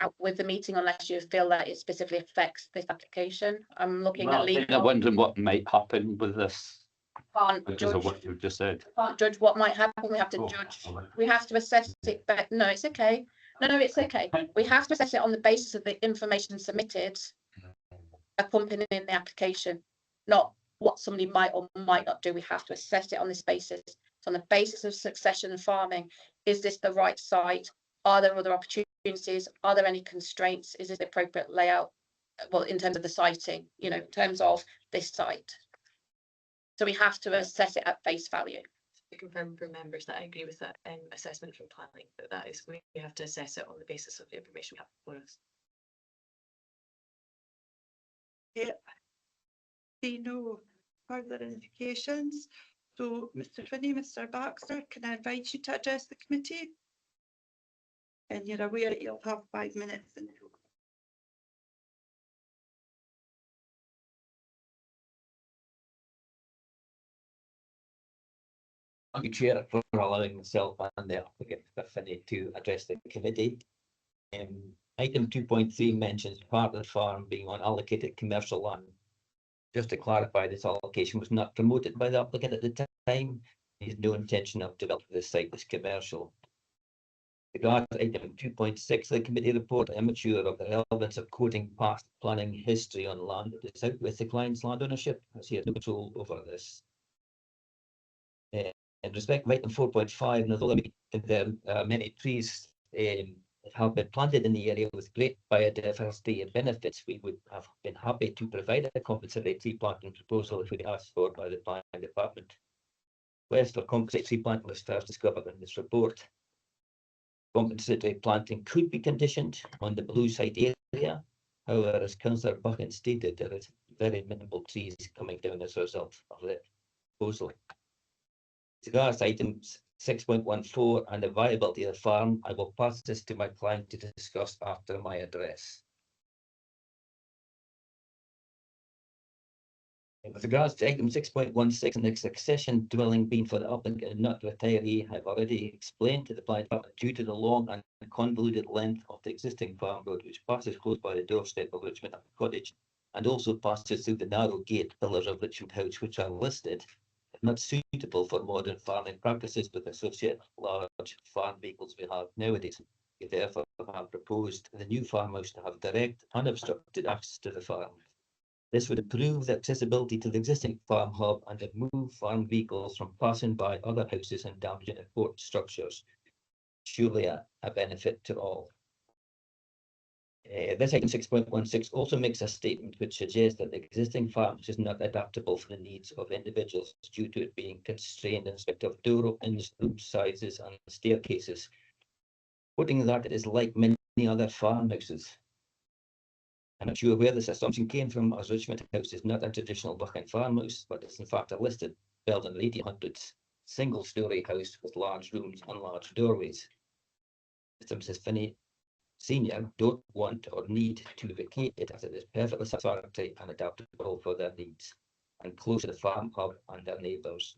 Speaker 6: out with the meeting, unless you feel that it specifically affects this application. I'm looking at
Speaker 3: I'm
Speaker 6: legal.
Speaker 3: wondering what might happen with this
Speaker 6: Can't
Speaker 3: because of
Speaker 6: judge,
Speaker 3: what you've just said.
Speaker 6: can't judge what might happen. We have to
Speaker 3: Oh,
Speaker 6: judge.
Speaker 3: all right.
Speaker 6: We have to assess it. But no, it's okay. No, it's okay. We have to assess it on the basis of the information submitted accompanying the application, not what somebody might or might not do. We have to assess it on this basis. So on the basis of succession farming, is this the right site? Are there other opportunities? Are there any constraints? Is this the appropriate layout? Well, in terms of the siting, you know, in terms of this site. So we have to assess it at face value.
Speaker 7: To confirm for members that I agree with that assessment from planning, that is, we have to assess it on the basis of the information we have before us.
Speaker 2: Yep. See no further indications. So, Mr. Finney, Mr. Baxter, can I invite you to address the committee? And you're aware that you'll have 5 minutes.
Speaker 11: Thank you, Chair, for allowing myself and the applicant Mr. Finney to address the committee. Item 2.3 mentions part of the farm being on allocated commercial land. Just to clarify, this allocation was not promoted by the applicant at the time. He has no intention of developing this site as commercial. Regards item 2.6, the committee report, I am unsure of the relevance of quoting past planning history on land that is out with the client's land ownership, as he has no control over this. In respect of item 4.5, and although there are many trees have been planted in the area with great biodiversity and benefits, we would have been happy to provide a compensatory tree planting proposal if we asked for by the planning department. Request for compensatory tree planting was first discovered in this report. Compensatory planting could be conditioned on the blue site area. However, as Councillor Buchan stated, there is very minimal trees coming down as a result of the proposal. Regards items 6.14 and the viability of the farm, I will pass this to my client to discuss after my address. With regards to item 6.16 and the succession dwelling being for the applicant and not retiree, I've already explained to the planning department due to the long and convoluted length of the existing farm road, which passes close by the doorstep of Richmond Cottage and also passes through the narrow gate pillars of Richmond House, which are listed, not suitable for modern farming practices with associated large farm vehicles we have nowadays. We therefore have proposed the new farmhouse to have direct, unobstructed access to the farm. This would improve the accessibility to the existing farm hub and remove farm vehicles from passing by other houses and damaging important structures. Surely a benefit to all. This item 6.16 also makes a statement which suggests that the existing farm is not adaptable for the needs of individuals due to it being constrained in respect of door openings, room sizes and staircases, putting that it is like many other farmhouses. I'm not sure where this assumption came from, as Richmond House is not a traditional Buchan farmhouse, but it's in fact a listed built in the 1800s single-storey house with large rooms and large doorways. Mr. Mrs. Finney Senior don't want or need to vacate it, as it is perfectly satisfactory and adaptable for their needs and close to the farm hub and their neighbours.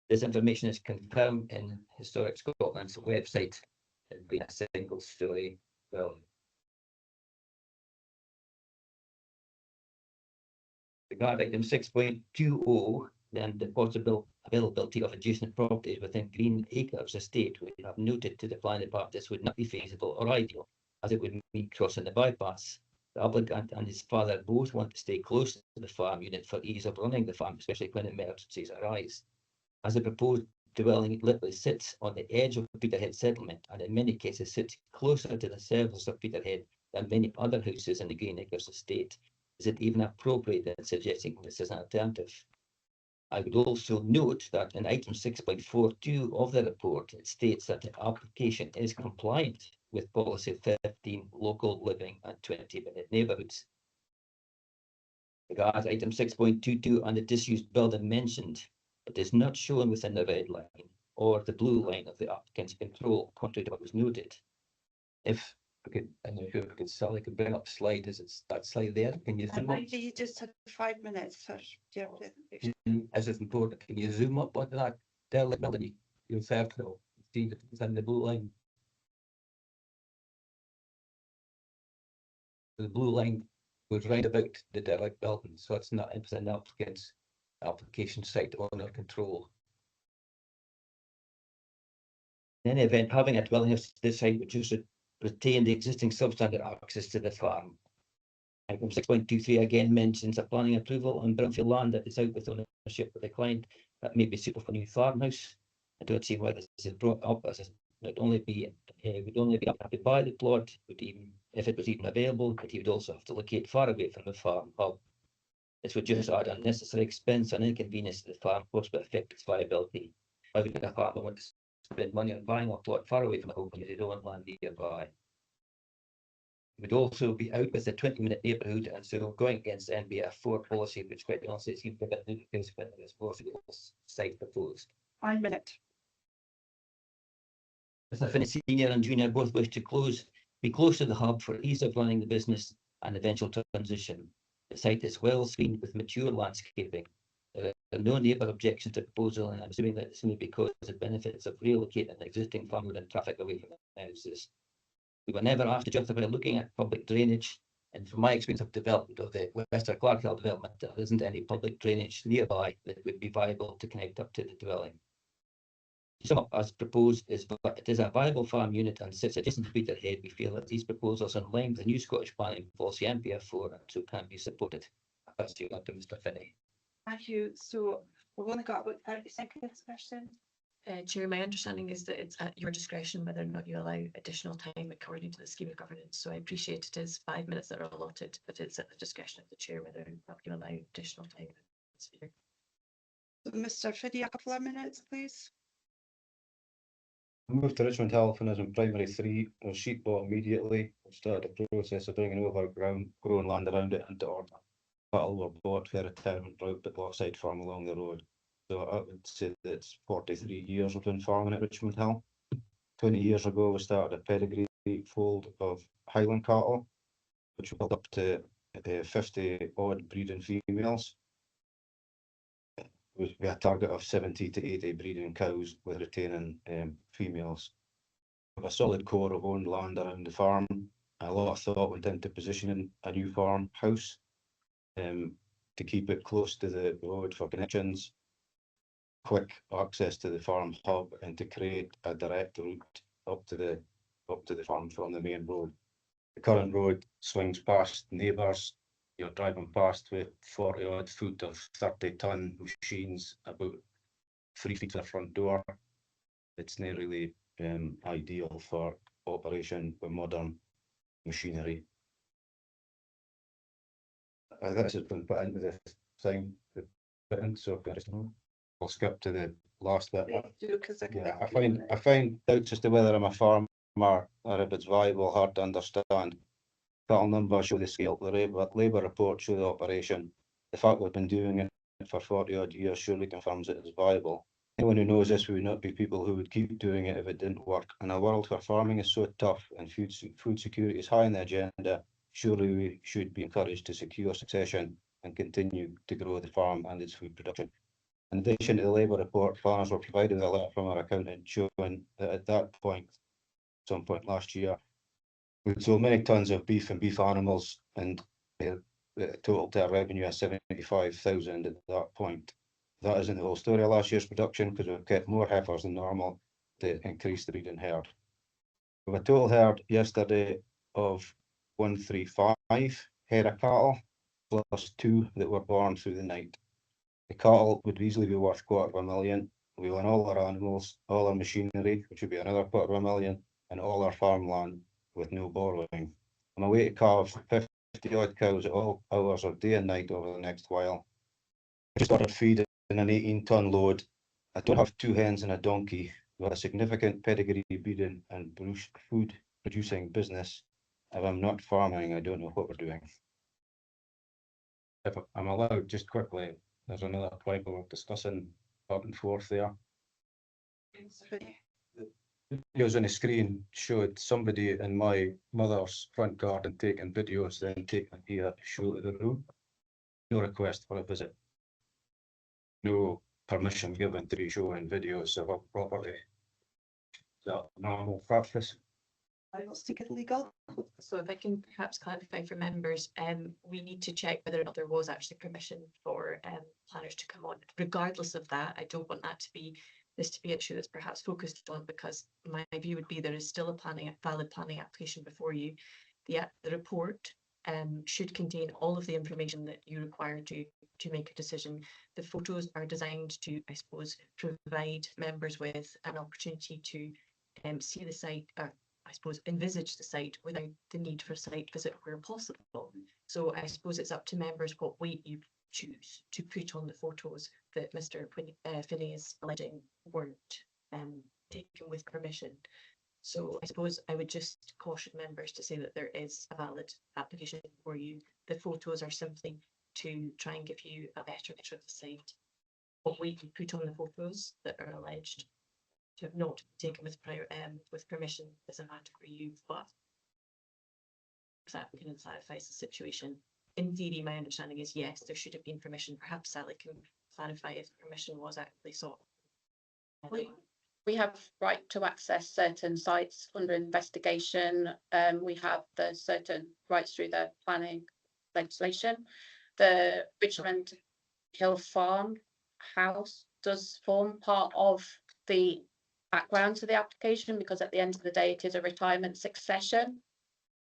Speaker 11: This information is confirmed in Historic Scotland's website as being a single-storey dwelling. Regarding item 6.20, then the possible availability of adjacent properties within Green Acres estate, we have noted to the planning department this would not be feasible or ideal, as it would mean crossing the bypass. The applicant and his father both want to stay close to the farm unit for ease of running the farm, especially when emergencies arise. As the proposed dwelling literally sits on the edge of Peterhead settlement and in many cases sits closer to the surface of Peterhead than many other houses in the Green Acres estate, is it even appropriate in suggesting this as an alternative? I would also note that in item 6.42 of the report, it states that the application is compliant with policy 15 local living and 20-minute neighbourhoods. Regards item 6.22 and the disused building mentioned, it is not shown within the red line. or the blue line of the applicant's control, contrary to what was noted. If we could, and if we could, Sally could bring up slide, is it that slide there? Can you zoom up?
Speaker 2: You just had 5 minutes for your presentation.
Speaker 11: As it's important, can you zoom up onto that derelict building? Your circle, see if it's in the blue line. The blue line goes right about the derelict building, so it's not in the applicant's application site owner control. In any event, having a dwelling house to the site would just retain the existing substandard access to the farm. Item 6.23 again mentions a planning approval on brownfield land that is out with ownership of the client that may be suitable for a new farmhouse. I don't see why this is brought up, as it would only be up to buy the plot, would even if it was even available, but he would also have to locate far away from the farm hub. This would just add unnecessary expense and inconvenience to the farm, course, but affect its viability. Why would a farmer want to spend money on buying a plot far away from the home if they don't want land nearby? Would also be out with a 20-minute neighbourhood, and so going against the NBF4 policy, which quite honestly seems to be the case when this site proposed.
Speaker 2: 1 minute.
Speaker 11: Mr. Finney Senior and Junior both wish to be close to the hub for ease of running the business and eventual transition. The site is well screened with mature landscaping. There are no neighbour objections to the proposal, and I'm assuming that it's only because of the benefits of relocating the existing farmwood and traffic away from the houses. We were never asked to justify looking at public drainage, and from my experience of development of the Wester Clarkhill development, there isn't any public drainage nearby that would be viable to connect up to the dwelling. To sum up, as proposed, it is a viable farm unit and sits adjacent to Peterhead. We feel that these proposals are in line with the new Scottish planning policy NPF4 and so can be supported. I pass you on to Mr. Finney.
Speaker 2: Thank you. So we've only got about 30 seconds, question.
Speaker 7: Chair, my understanding is that it's at your discretion whether or not you allow additional time according to the scheme of governance. So I appreciate it is 5 minutes that are allotted, but it's at the discretion of the chair whether or not you allow additional time.
Speaker 2: So Mr. Finney, a couple of minutes, please.
Speaker 10: I moved to Richmond Hill when I was in primary 3. I was sheep bought immediately. I started the process of bringing over grown land around it into order. Cattle were bought for a retirement route but Lochside Farm along the road. So I would say that it's 43 years I've been farming at Richmond Hill. 20 years ago we started a pedigree fold of Highland cattle, which we built up to 50 odd breeding females. We had a target of 70 to 80 breeding cows with retaining females. We have a solid core of owned land around the farm. A lot of thought went into positioning a new farmhouse to keep it close to the road for connections, quick access to the farm hub, and to create a direct route up to the farm from the main road. The current road swings past neighbours. You're driving past with 40 odd foot of 30-ton machines about 3 feet to the front door. It's not really ideal for operation with modern machinery. This has been put into the thing, so I'll skip to the last bit. Yeah, I find doubts as to whether I'm a farmer or if it's viable hard to understand. Cattle numbers show the scale, the labour report show the operation. The fact we've been doing it for 40 odd years surely confirms it is viable. Anyone who knows this would not be people who would keep doing it if it didn't work. In a world where farming is so tough and food security is high on the agenda, surely we should be encouraged to secure succession and continue to grow the farm and its food production. In addition to the labour report, farmers were provided with a letter from our accountant showing that at that point, some point last year, we sold many tons of beef and beef animals, and the total to our revenue of 75,000 at that point. That isn't the whole story of last year's production, because we've kept more heifers than normal to increase the breeding herd. We have a total herd yesterday of 135 head of cattle, plus 2 that were born through the night. The cattle would easily be worth $250,000. We own all our animals, all our machinery, which would be another $250,000, and all our farmland with no borrowing. I'm away to calve 50 odd cows at all hours of day and night over the next while. I just started feeding an 18-ton load. I don't have 2 hens and a donkey. We have a significant pedigree breeding and food producing business. If I'm not farming, I don't know what we're doing. If I'm allowed, just quickly, there's another point we were discussing back and forth there. Videos on the screen showed somebody in my mother's front garden taking videos, then taking here to show to the room. No request for a visit. No permission given to be showing videos of a property. Is that normal practice?
Speaker 2: I don't think it's legal.
Speaker 7: So if I can perhaps clarify for members, we need to check whether or not there was actually permission for planners to come on. Regardless of that, I don't want that to be this to be an issue that's perhaps focused on, because my view would be there is still a valid planning application before you. The report should contain all of the information that you require to make a decision. The photos are designed to, I suppose, provide members with an opportunity to see the site, I suppose, envisage the site without the need for a site visit where possible. So I suppose it's up to members what weight you choose to put on the photos that Mr. Finney is alleging weren't taken with permission. So I suppose I would just caution members to say that there is a valid application for you. The photos are simply to try and give you a better picture of the site. What weight you put on the photos that are alleged to have not taken with permission is a matter for you, but that kind of clarifies the situation. In theory, my understanding is yes, there should have been permission. Perhaps Sally can clarify if permission was actually sought.
Speaker 6: We have right to access certain sites under investigation. We have the certain rights through the planning legislation. The Richmond Hill Farm house does form part of the background to the application, because at the end of the day it is a retirement succession,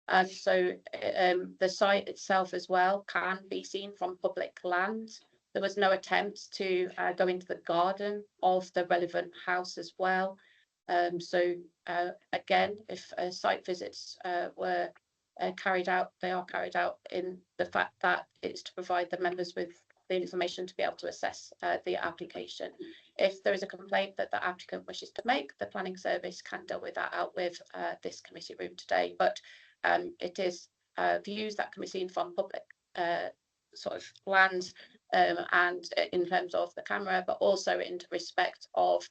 Speaker 6: and so the site itself as well can be seen from public land. There was no attempt to go into the garden of the relevant house as well. So again, if site visits were carried out, they are carried out in the fact that it's to provide the members with the information to be able to assess the application. If there is a complaint that the applicant wishes to make, the planning service can deal with that out with this committee room today. But it is views that can be seen from public sort of land, and in terms of the camera, but also in respect of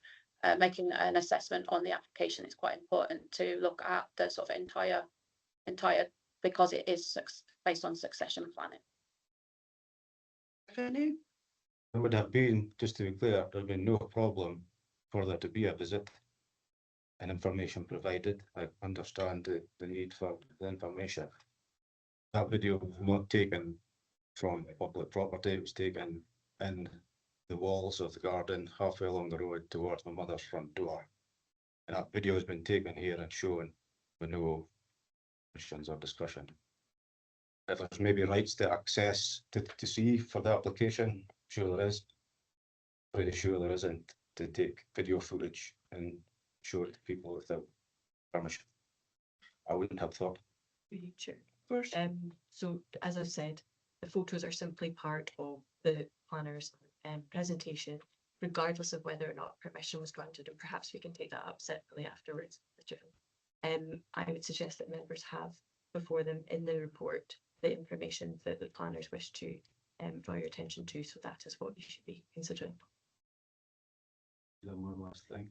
Speaker 6: making an assessment on the application. It's quite important to look at the sort of entire, because it is based on succession planning.
Speaker 2: Finney?
Speaker 10: There would have been, just to be clear, there would be no problem for there to be a visit and information provided. I understand the need for the information. That video was not taken from public property. It was taken in the walls of the garden halfway along the road towards my mother's front door. And that video has been taken here and shown with no questions or discussion. If there's maybe rights to access to see for the application, sure there is. Pretty sure there isn't, to take video footage and show it to people without permission. I wouldn't have thought.
Speaker 7: Chair.
Speaker 2: Of course.
Speaker 7: So as I've said, the photos are simply part of the planner's presentation, regardless of whether or not permission was granted, and perhaps we can take that up separately afterwards. I would suggest that members have before them in the report the information that the planners wish to draw your attention to, so that is what you should be considering.
Speaker 10: One last thing.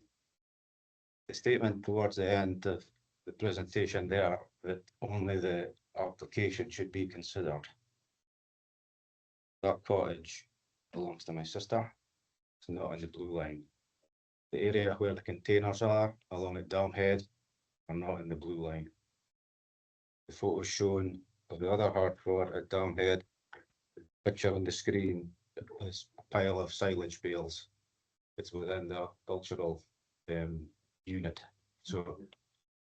Speaker 10: The statement towards the end of the presentation there, that only the application should be considered. That cottage belongs to my sister. It's not in the blue line. The area where the containers are along at Dam Head are not in the blue line. The photos shown of the other hard floor at Dam Head, the picture on the screen is a pile of silage bales. It's within the cultural unit. So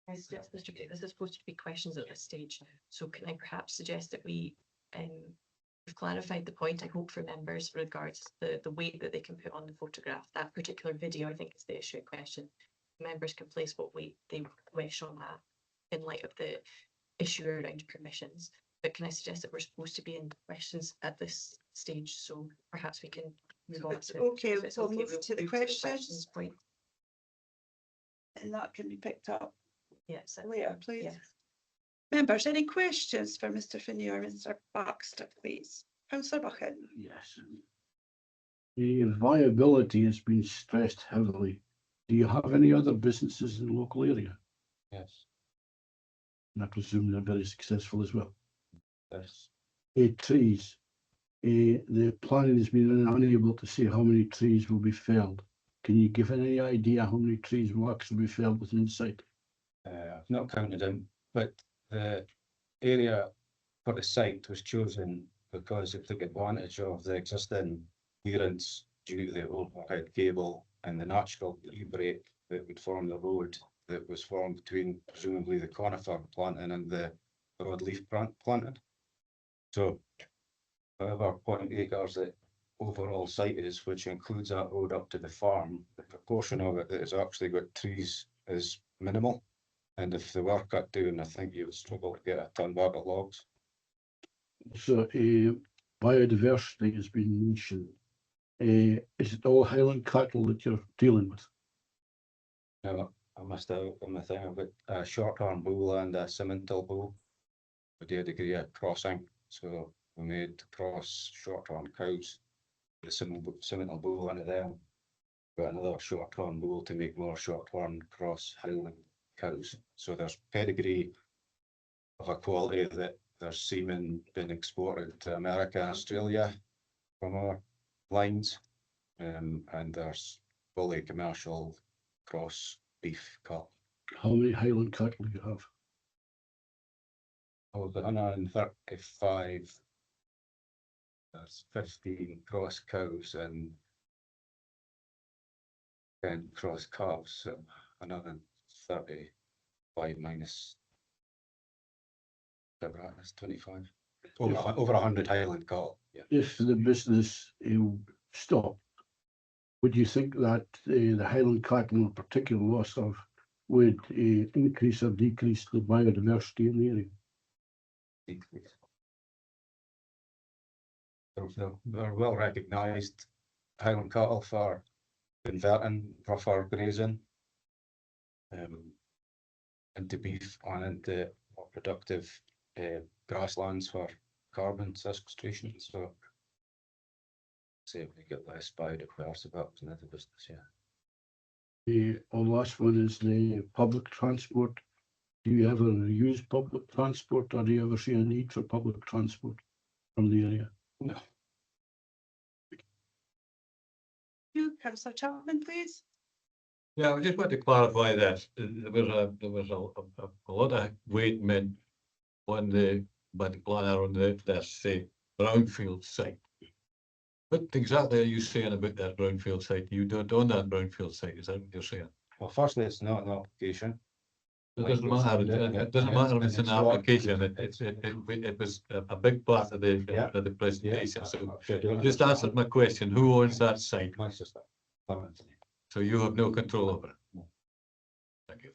Speaker 7: I suggest, Mr. Chair, this is supposed to be questions at this stage, so can I perhaps suggest that we've clarified the point, I hope, for members regards the weight that they can put on the photograph. That particular video, I think, is the issue in question. Members can place what weight they wish on that in light of the issue around permissions. But can I suggest that we're supposed to be in questions at this stage, so perhaps we can move on to.
Speaker 2: Okay,
Speaker 7: if it's
Speaker 2: we'll
Speaker 7: okay,
Speaker 2: move to the questions.
Speaker 7: point.
Speaker 2: And that can be picked up
Speaker 7: Yes.
Speaker 2: later, please.
Speaker 7: Yes.
Speaker 2: Members, any questions for Mr. Finney or Mr. Baxter, please? Councillor Buchan?
Speaker 8: Yes. The viability has been stressed heavily. Do you have any other businesses in the local area?
Speaker 10: Yes,
Speaker 8: And I presume they're very successful as well.
Speaker 10: yes.
Speaker 8: Trees. The planning has been unable to say how many trees will be felled. Can you give any idea how many trees will actually be felled within the site?
Speaker 10: I've not counted them, but the area for the site was chosen because it took advantage of the existing clearance due to the overhead cable and the natural e-break that would form the road that was formed between presumably the conifer planting and the broadleaf planting. So however 0.8 acres the overall site is, which includes that road up to the farm, the proportion of it that has actually got trees is minimal. And if they were cut down, I think you would struggle to get a ton back of logs.
Speaker 8: So biodiversity has been mentioned. Is it all Highland cattle that you're dealing with?
Speaker 10: Now, I must have on my thing about a short-horn bull and a Simmental bull. We did a degree of crossing, so we made cross short-horn cows. The Simmental bull one of them. Got another short-horn bull to make more short-horn cross Highland cows. So there's pedigree of a quality that there's semen being exported to America and Australia from our lines. And there's fully commercial cross beef cattle.
Speaker 8: How many Highland cattle do you have?
Speaker 10: Of the 135, there's 15 cross cows and 10 cross calves, so another 35 minus that's 25. Over 100 Highland cattle. Yeah.
Speaker 8: If the business stopped, would you think that the Highland cattle in particular loss of would increase or decrease the biodiversity in the area?
Speaker 10: Decrease. They're well recognised Highland cattle for converting rougher grazing into beef and into more productive grasslands for carbon sequestration. So, say we get less biodiversity back in the business, yeah.
Speaker 8: The last one is the public transport. Do you ever use public transport, or do you ever see a need for public transport from the area?
Speaker 10: No.
Speaker 2: You, Councillor Chapman, please.
Speaker 12: Yeah, I just want to clarify this. There was a lot of weight meant on the planner on this brownfield site. What exactly are you saying about that brownfield site? You don't own that brownfield site, is that what you're saying?
Speaker 10: Well, firstly, it's not an application.
Speaker 12: It doesn't matter. It doesn't matter if it's an application. It was a big part of the presentation. So just answered my question. Who owns that site?
Speaker 10: My sister.
Speaker 12: So you have no control over it?
Speaker 10: No.
Speaker 12: Thank you.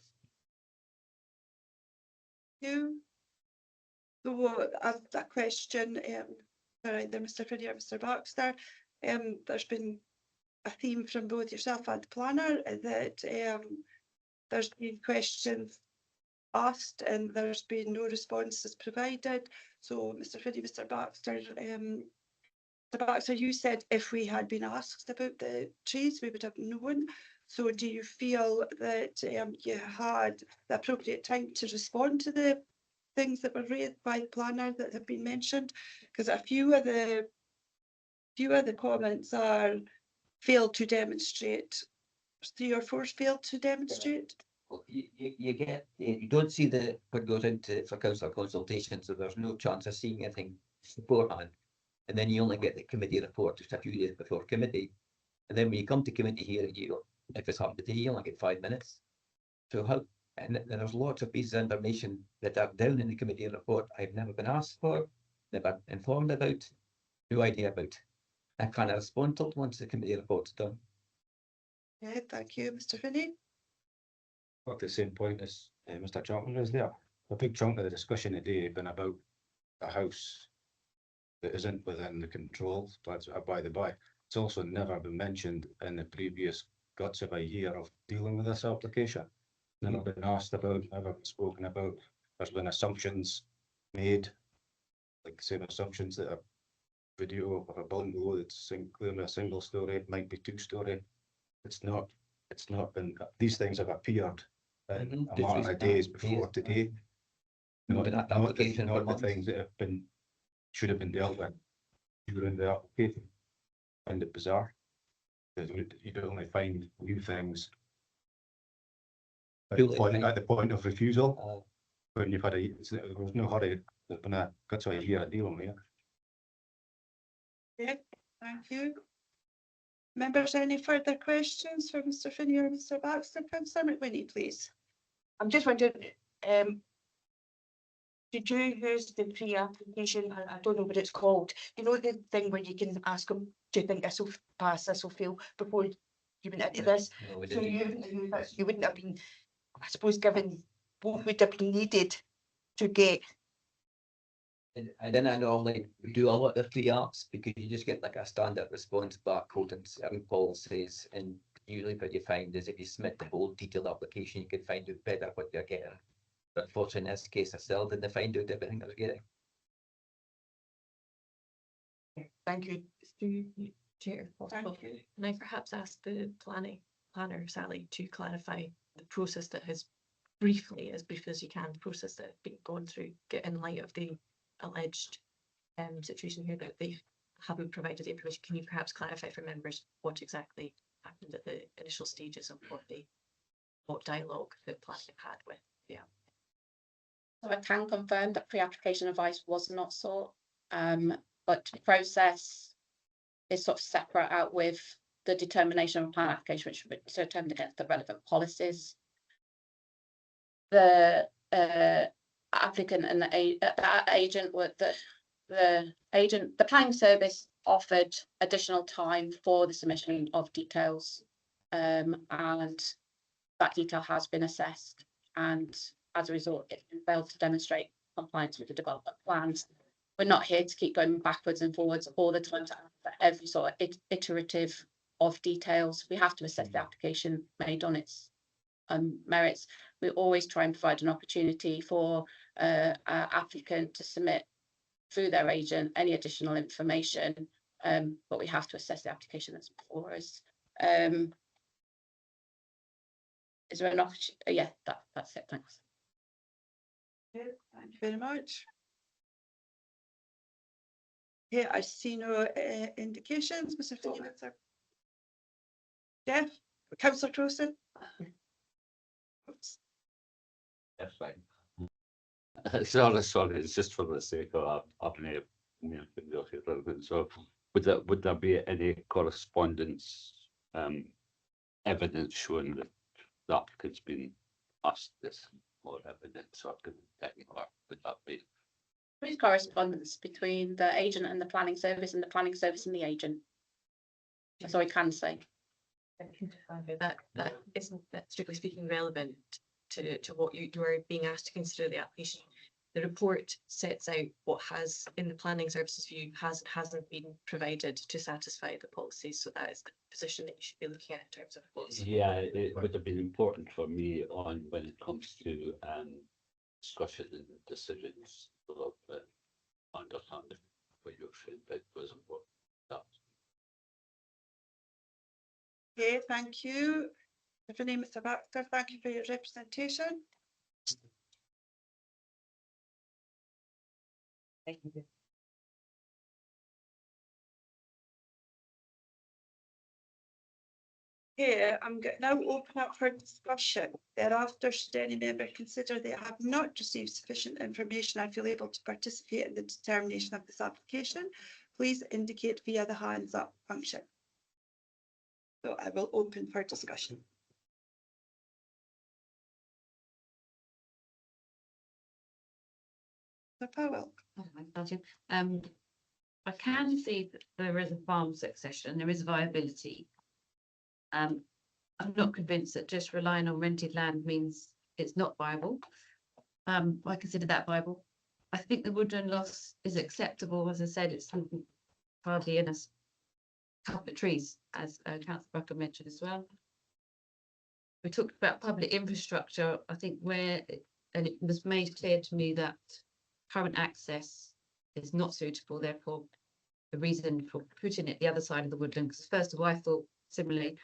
Speaker 2: You. So a question, all right, there, Mr. Finney or Mr. Baxter. There's been a theme from both yourself and the planner that there's been questions asked and there's been no responses provided. So Mr. Finney, Mr. Baxter, you said if we had been asked about the trees, we would have known. So do you feel that you had the appropriate time to respond to the things that were raised by the planner that have been mentioned? Because a few of the comments are failed to demonstrate. 3 or 4 failed to demonstrate.
Speaker 11: Well, you don't see what goes into for council consultation, so there's no chance of seeing anything beforehand. And then you only get the committee report just a few days before committee. And then when you come to committee hearing, if it's happened today, you only get 5 minutes. So and there's lots of pieces of information that are down in the committee report I've never been asked for, never informed about, no idea about. I can't respond to it once the committee report's done.
Speaker 2: Yeah, thank you, Mr. Finney.
Speaker 10: At the same point as Mr. Chapman is there. A big chunk of the discussion today has been about a house that isn't within the control. That's by the by. It's also never been mentioned in the previous guts of a year of dealing with this application. Never been asked about, never been spoken about. There's been assumptions made, like same assumptions that a video of a building below that's clearly a single story, it might be 2-story. It's not. it's not been, these things have appeared in
Speaker 11: Mhm.
Speaker 10: a
Speaker 11: Just
Speaker 10: matter of
Speaker 11: recent
Speaker 10: days
Speaker 11: days,
Speaker 10: before
Speaker 11: right.
Speaker 10: today.
Speaker 11: Not been that application for
Speaker 10: Not the
Speaker 11: months.
Speaker 10: things that have been, should have been dealt with during the application. I find it bizarre. Because you don't only find new things at the point of refusal, when you've had there was no hurry, there's been a, that's why you hear a deal on here.
Speaker 2: Okay, thank you. Members, any further questions for Mr. Finney or Mr. Baxter? Councillor McWhinney, please.
Speaker 5: I'm just wondering, did you use the pre-application, I don't know what it's called, you know, the thing where you can ask them, do you think this will pass, this will fail, before you went into this?
Speaker 11: No, we
Speaker 5: So
Speaker 11: didn't.
Speaker 5: you wouldn't have used that, you wouldn't have been, I suppose, given what would have been needed to get.
Speaker 11: And then I normally do a lot of pre-apps because you just get like a standard response barcode and certain policies, and usually what you find is if you submit the whole detailed application, you can find out better what you're getting. But unfortunately, in this case, I still didn't find out everything I was getting.
Speaker 5: Thank you.
Speaker 7: Chair, if possible.
Speaker 2: Thank you.
Speaker 7: Can I perhaps ask the planner, Sally, to clarify the process that has briefly, as brief as you can, the process that has been gone through, get in light of the alleged situation here that they haven't provided the information. Can you perhaps clarify for members what exactly happened at the initial stages of what dialogue that planning had with? Yeah.
Speaker 6: So I can confirm that pre-application advice was not sought, but the process is sort of separate out with the determination of a plan application, which would be determined against the relevant policies. The applicant and the agent were the planning service offered additional time for the submission of details, and that detail has been assessed, and as a result, it failed to demonstrate compliance with the development plans. We're not here to keep going backwards and forwards all the time for every sort of iterative of details. We have to assess the application made on its merits. We always try and provide an opportunity for our applicant to submit through their agent any additional information, but we have to assess the application that's before us. Is there an opportunity? Yeah, that's it. Thanks.
Speaker 2: Okay, thank you very much. Yeah, I see no indications. Mr. Finney, Mr. Jeff, Councillor Crowson.
Speaker 3: That's fine. Sorry, it's just for the sake of so would there be any correspondence evidence showing that the applicant's been asked this or evidence or would that be?
Speaker 6: There is correspondence between the agent and the planning service, and the planning service and the agent. That's all I can say.
Speaker 7: That isn't, strictly speaking, relevant to what you are being asked to consider the application. The report sets out what has, in the planning services view, hasn't been provided to satisfy the policies. So that is the position that you should be looking at in terms of policy.
Speaker 3: Yeah, it would have been important for me on when it comes to discussion and decisions of understanding what your feedback was about that.
Speaker 2: Okay, thank you. Mr. Finney, Mr. Baxter, thank you for your representation.
Speaker 5: Thank you.
Speaker 2: Okay, I'm going to now open up for discussion. Thereafter, should any member consider they have not received sufficient information and feel able to participate in the determination of this application, please indicate via the hands up function. So I will open for discussion. Mr. Powell.
Speaker 7: I can see that there is a farm succession, there is viability. I'm not convinced that just relying on rented land means it's not viable. I consider that viable. I think the woodland loss is acceptable. As I said, it's hardly in a couple of trees, as Councillor Buchan mentioned as well. We talked about public infrastructure. I think and it was made clear to me that current access is not suitable. Therefore, the reason for putting it the other side of the woodland, because first of all, I thought similarly,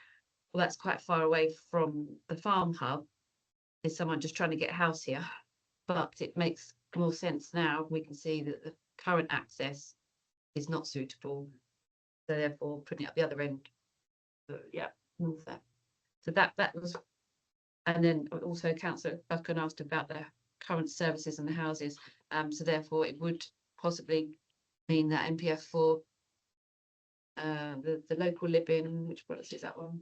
Speaker 7: well, that's quite far away from the farm hub. Is someone just trying to get a house here? But it makes more sense now. We can see that the current access is not suitable. So therefore putting it at the other end. Yeah, move that. So that was, and then also Councillor Buchan asked about the current services and the houses. So therefore it would possibly mean that NPF4, the local living, which product is that one?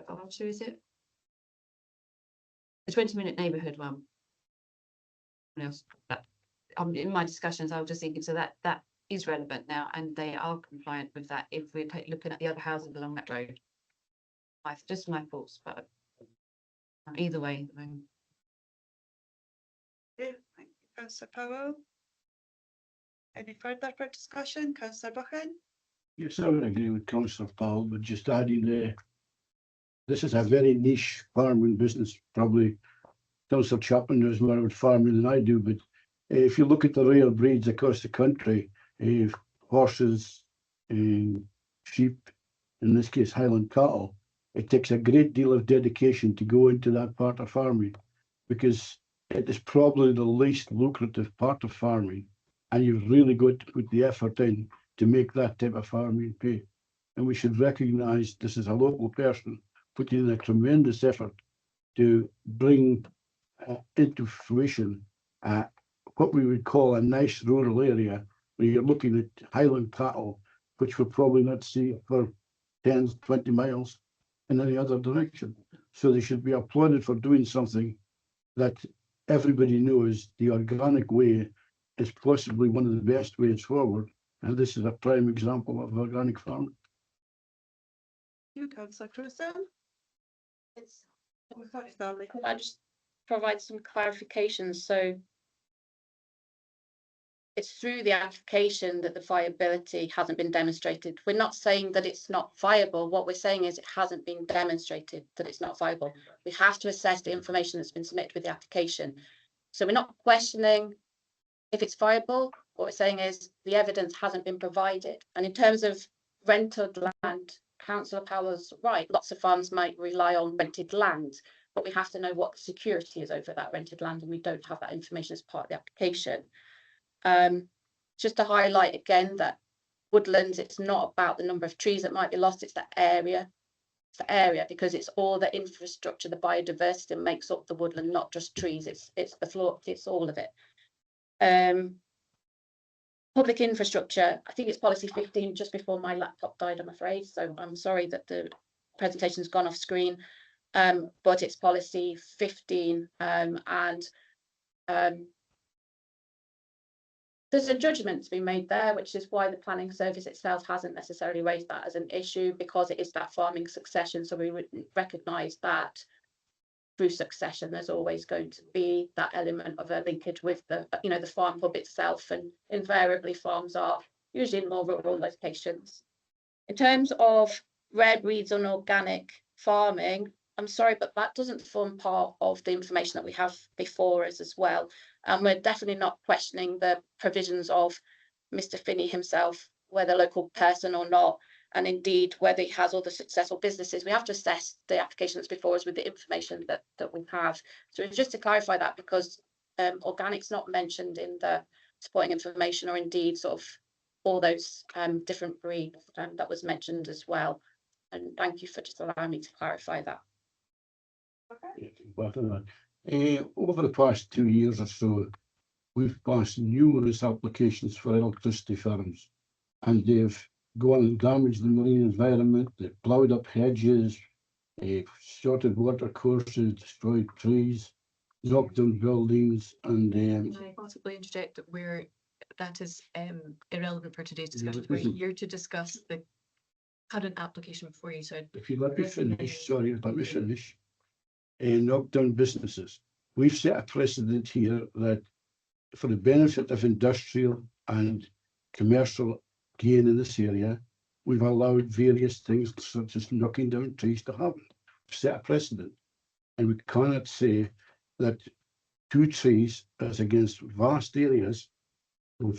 Speaker 7: Archer, is it? The 20-minute neighbourhood one. What else? In my discussions, I was just thinking, so that is relevant now, and they are compliant with that if we're looking at the other houses along that road. Just my thoughts, but either way at the moment.
Speaker 2: Okay, thank you, Councillor Powell. Any further for discussion? Councillor Buchan?
Speaker 8: Yes, I would agree with Councillor Powell, but just adding there, this is a very niche farming business. Probably Councillor Chapman knows more about farming than I do, but if you look at the rare breeds across the country, horses, sheep, in this case Highland cattle, it takes a great deal of dedication to go into that part of farming, because it is probably the least lucrative part of farming, and you've really got to put the effort in to make that type of farming pay. And we should recognise this is a local person putting in a tremendous effort to bring into fruition what we would call a nice rural area, where you're looking at Highland cattle, which we'll probably not see for 10, 20 miles in any other direction. So they should be applauded for doing something that everybody knows the organic way is possibly one of the best ways forward. And this is a prime example of organic farming.
Speaker 2: You, Councillor Crusoe? Oh, sorry, Sally.
Speaker 6: Could I just provide some clarifications? So it's through the application that the viability hasn't been demonstrated. We're not saying that it's not viable. What we're saying is it hasn't been demonstrated that it's not viable. We have to assess the information that's been submitted with the application. So we're not questioning if it's viable. What we're saying is the evidence hasn't been provided. And in terms of rented land, Councillor Powell's right. Lots of farms might rely on rented land, but we have to know what the security is over that rented land, and we don't have that information as part of the application. Just to highlight again that woodlands, it's not about the number of trees that might be lost, it's the area. It's the area, because it's all the infrastructure, the biodiversity that makes up the woodland, not just trees. It's the floor, it's all of it. Public infrastructure, I think it's policy 15, just before my laptop died, I'm afraid. So I'm sorry that the presentation's gone off screen, but it's policy 15, and there's a judgment to be made there, which is why the planning service itself hasn't necessarily raised that as an issue, because it is that farming succession. So we would recognise that through succession, there's always going to be that element of a linkage with the, the farm hub itself, and invariably farms are usually in more rural locations. In terms of rare breeds and organic farming, I'm sorry, but that doesn't form part of the information that we have before us as well. And we're definitely not questioning the provisions of Mr. Finney himself, whether local person or not, and indeed whether he has other successful businesses. We have to assess the applications before us with the information that we have. So just to clarify that, because organic's not mentioned in the supporting information, or indeed sort of all those different breeds that was mentioned as well. And thank you for just allowing me to clarify that.
Speaker 8: Over the past 2 years or so, we've passed numerous applications for electricity farms, and they've gone and damaged the marine environment. They've ploughed up hedges, shorted water courses, destroyed trees, knocked down buildings, and
Speaker 13: Can I possibly interject that that is irrelevant for today's discussion? We're here to discuss the current application before you. So
Speaker 8: if you let me finish, sorry, let me finish. Knock down businesses. We've set a precedent here that for the benefit of industrial and commercial gain in this area, we've allowed various things such as knocking down trees to happen. We've set a precedent, and we cannot say that 2 trees as against vast areas will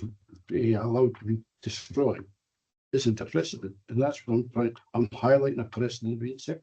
Speaker 8: be allowed to be destroyed. isn't a precedent, and that's one point. I'm highlighting a precedent being set.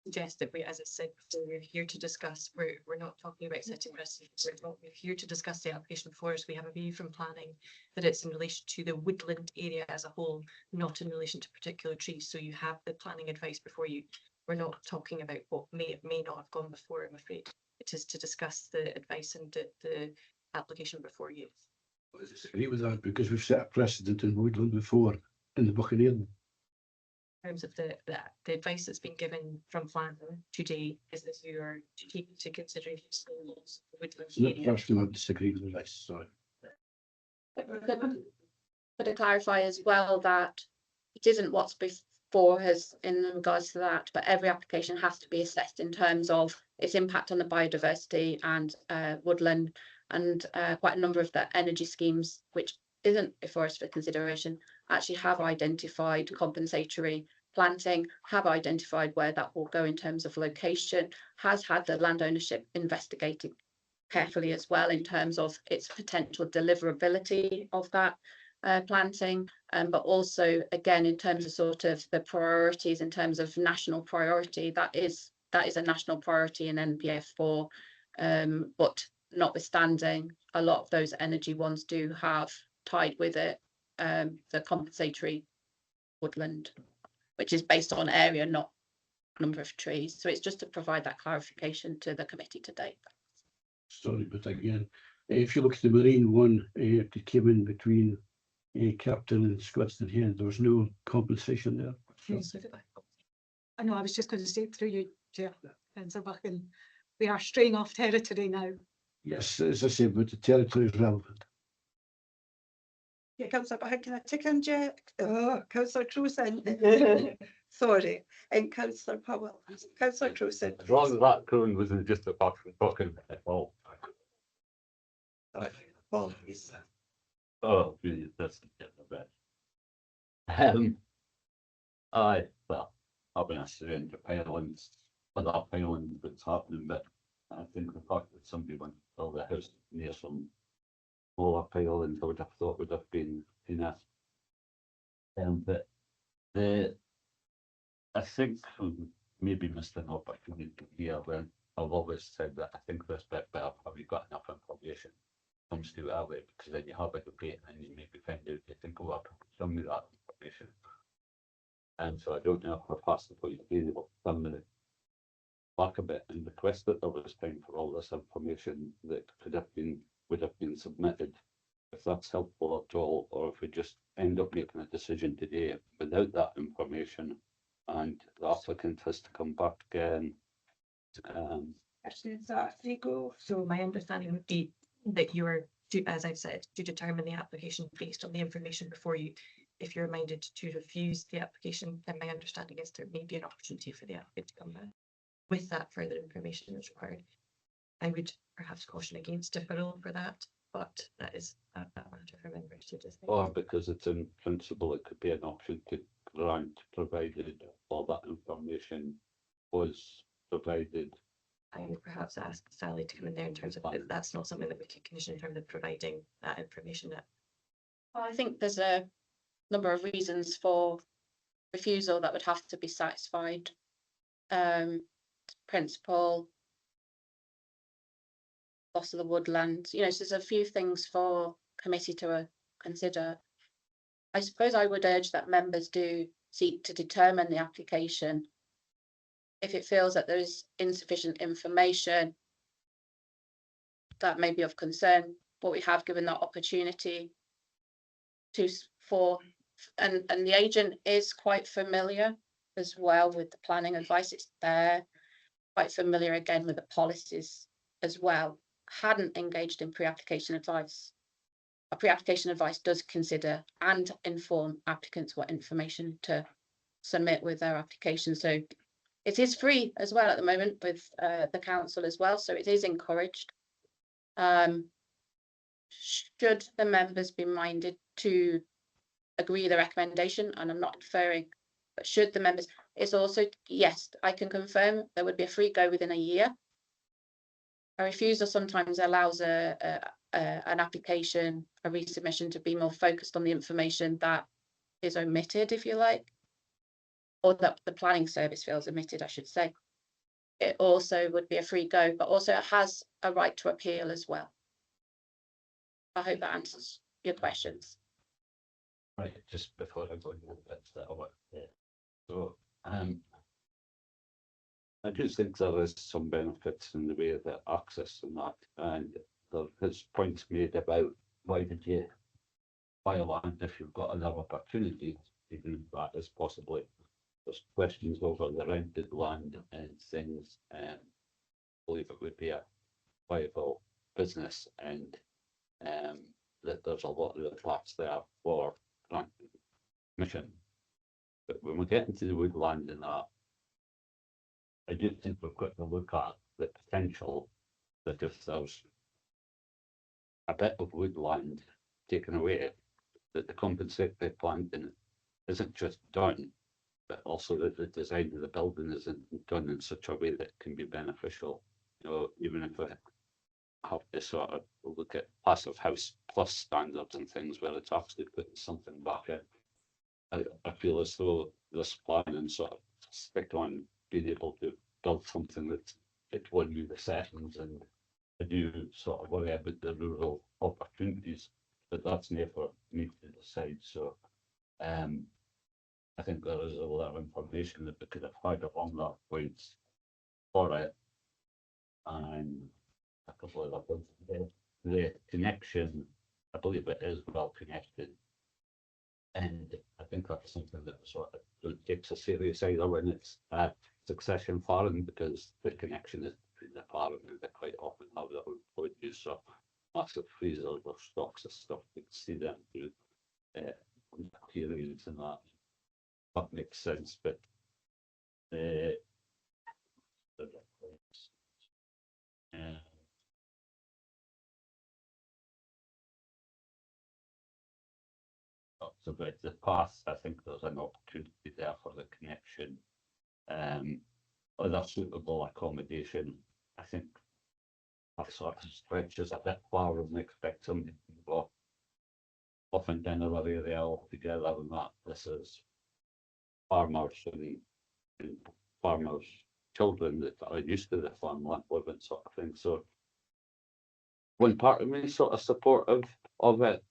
Speaker 13: Suggest that we, as I said before, we're here to discuss, we're not talking about setting precedents, we're here to discuss the application before us. We have a view from planning that it's in relation to the woodland area as a whole, not in relation to particular trees. So you have the planning advice before you. We're not talking about what may not have gone before, I'm afraid. It is to discuss the advice and the application before you.
Speaker 8: I disagree with that because we've set a precedent in woodland before in the Buchan area.
Speaker 13: In terms of the advice that's been given from planning today is that you are to take into consideration the woodland
Speaker 8: So that
Speaker 13: area.
Speaker 8: personally, I disagree with that. Sorry.
Speaker 6: Could I clarify as well that it isn't what's before us in regards to that, but every application has to be assessed in terms of its impact on the biodiversity and woodland, and quite a number of the energy schemes, which isn't before us for consideration, actually have identified compensatory planting, have identified where that will go in terms of location, has had the land ownership investigated carefully as well in terms of its potential deliverability of that planting, but also again in terms of sort of the priorities in terms of national priority, that is a national priority in NPF4, but notwithstanding a lot of those energy ones do have tied with it the compensatory woodland, which is based on area, not number of trees. So it's just to provide that clarification to the committee today.
Speaker 8: Sorry, but again, if you look at the marine one, it came in between Captain and Squiston here. There was no compensation there.
Speaker 4: I know, I was just going to say through you, Chair, Councillor Buchan, we are straying off territory now.
Speaker 8: Yes, as I said, but the territory is relevant.
Speaker 2: Yeah, Councillor Buchan, can I take in, Councillor Trowson? Sorry, and Councillor Powell. Councillor Trowson.
Speaker 3: As long as that Crone wasn't just a fucking at all.
Speaker 2: Apologies.
Speaker 3: Oh, really, that's a bit. Aye, well, I've been asking the pilings, other pilings that's happening, but I think the fact that somebody went to build a house near some lower pilings, I would have thought would have been enough. But I think maybe missed an opportunity here when I've always said that I think this bit better have you got enough information comes to early, because then you have a debate and you maybe find out you think, oh, I can some of that information. And so I don't know if we're past the point of being able to come back a bit and request that there was time for all this information that would have been submitted, if that's helpful at all, or if we just end up making a decision today without that information and the applicant has to come back again.
Speaker 13: So my understanding would be that you are, as I've said, to determine the application based on the information before you. If you're minded to refuse the application, then my understanding is there may be an opportunity for the applicant to come back with that further information is required. I would perhaps caution against deferral for that, but that is a matter for members to decide.
Speaker 3: Or because it's in principle, it could be an option to grant, provided all that information was provided.
Speaker 13: I would perhaps ask Sally to come in there in terms of if that's not something that we can condition in terms of providing that information.
Speaker 6: Well, I think there's a number of reasons for refusal that would have to be satisfied. Principle, loss of the woodland, so there's a few things for committee to consider. I suppose I would urge that members do seek to determine the application. If it feels that there is insufficient information that may be of concern, but we have given that opportunity and the agent is quite familiar as well with the planning advice. It's there, quite familiar again with the policies as well. Hadn't engaged in pre-application advice. A pre-application advice does consider and inform applicants what information to submit with their application. So it is free as well at the moment with the council as well. So it is encouraged. Should the members be minded to agree the recommendation, and I'm not inferring, but should the members, it's also, yes, I can confirm there would be a free go within a year. A refusal sometimes allows a an application, a resubmission to be more focused on the information that is omitted, if you like, or that the planning service feels omitted, I should say. It also would be a free go, but also it has a right to appeal as well. I hope that answers your questions.
Speaker 3: Right, just before I go into the bits that I want, so, I do think there is some benefits in the way of the access and that, and there is points made about why did you buy land if you've got another opportunity to do that as possibly. There's questions over the rented land and things, I believe it would be a viable business and that there's a lot of flats there for mission. But when we get into the woodland and that, I do think we've got to look at the potential that if there's a bit of woodland taken away, that the compensatory planting isn't just done, but also that the design of the building isn't done in such a way that it can be beneficial. You know, even if we have to sort of look at passive house plus standards and things where it's actually putting something back in. I feel as though this plan and sort of stick on being able to build something that it won you the settings, and I do sort of worry about the rural opportunities, but that's never for me to decide. So I think there is a lot of information that we could have had along that point for it, and a couple of other things. The connection, I believe it is well connected. And I think that's something that sort of takes a serious either when it's succession farming, because the connection is between the farm and they quite often have their own produce, so massive freezers or stocks of stuff, you can see them through periods and that. That makes sense, but talks about the path. I think there's an opportunity there for the connection. Other suitable accommodation, I think that sort of stretches a bit far and expect somebody to go off in dinner area altogether, and that this is farmers and farmers' children that are used to the farmland living sort of thing. So one part of me is sort of supportive of it,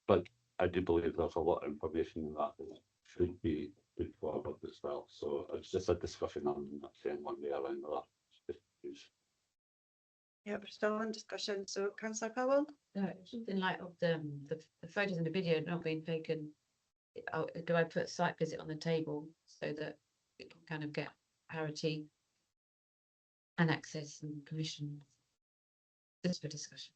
Speaker 3: but I do believe there's a lot of information in that that should be put forward as well. So it's just a discussion. I'm not saying one way or another.
Speaker 2: Yeah, we're still in discussion. So Councillor Powell?
Speaker 7: No, in light of the photos and the video not being taken, do I put site visit on the table so that it can kind of get parity and access and permission just for discussion?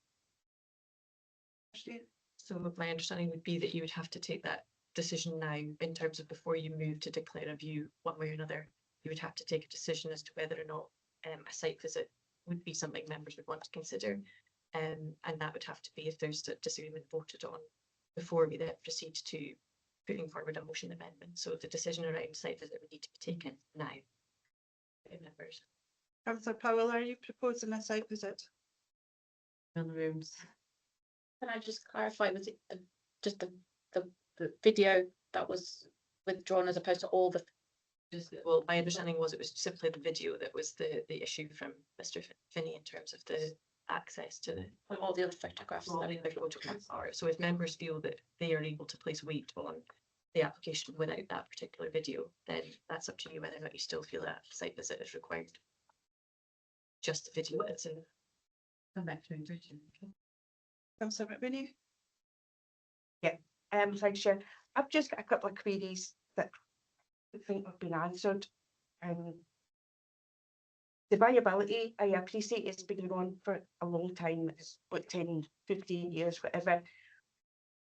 Speaker 13: So my understanding would be that you would have to take that decision now in terms of before you move to declare a view one way or another. You would have to take a decision as to whether or not a site visit would be something members would want to consider. And that would have to be, if there's a disagreement, voted on before we then proceed to putting forward a motion amendment. So the decision around site visit would need to be taken now. Members.
Speaker 2: Councillor Powell, are you proposing a site visit?
Speaker 7: On the rooms.
Speaker 6: Can I just clarify, was it just the video that was withdrawn as opposed to all the?
Speaker 13: Well, my understanding was it was simply the video that was the issue from Mr. Finney in terms of the access to
Speaker 6: all the other photographs.
Speaker 13: the photographs are. So if members feel that they are able to place weight on the application without that particular video, then that's up to you whether or not you still feel that site visit is required. Just the video that's in.
Speaker 7: Come back to it.
Speaker 2: Councillor McWhinney?
Speaker 5: Thanks, Chair. I've just got a couple of queries that I think have been answered. The viability, I appreciate it's been going on for a long time, it's what, 10, 15 years, whatever.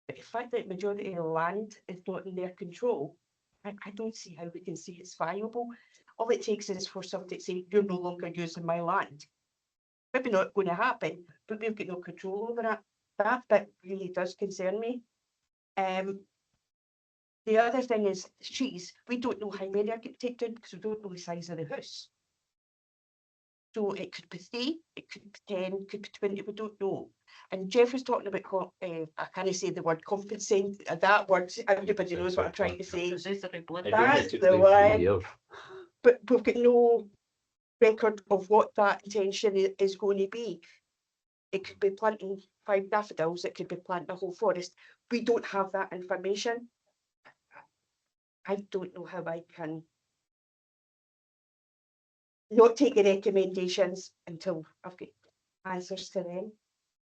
Speaker 5: But the fact that the majority of the land is not in their control, I don't see how we can say it's viable. All it takes is for somebody to say, you're no longer using my land. Maybe not going to happen, but we've got no control over it. That bit really does concern me. The other thing is trees. We don't know how many are getting taken down because we don't know the size of the house. So it could be 3, it could be 10, could be 20, we don't know. And Jeff was talking about, I can't say the word compensate, that word, everybody knows what I'm trying to say. That's the one. But we've got no record of what that intention is going to be. It could be planting 5 daffodils, it could be planting a whole forest. We don't have that information. I don't know how I can not take the recommendations until I've got answers to them.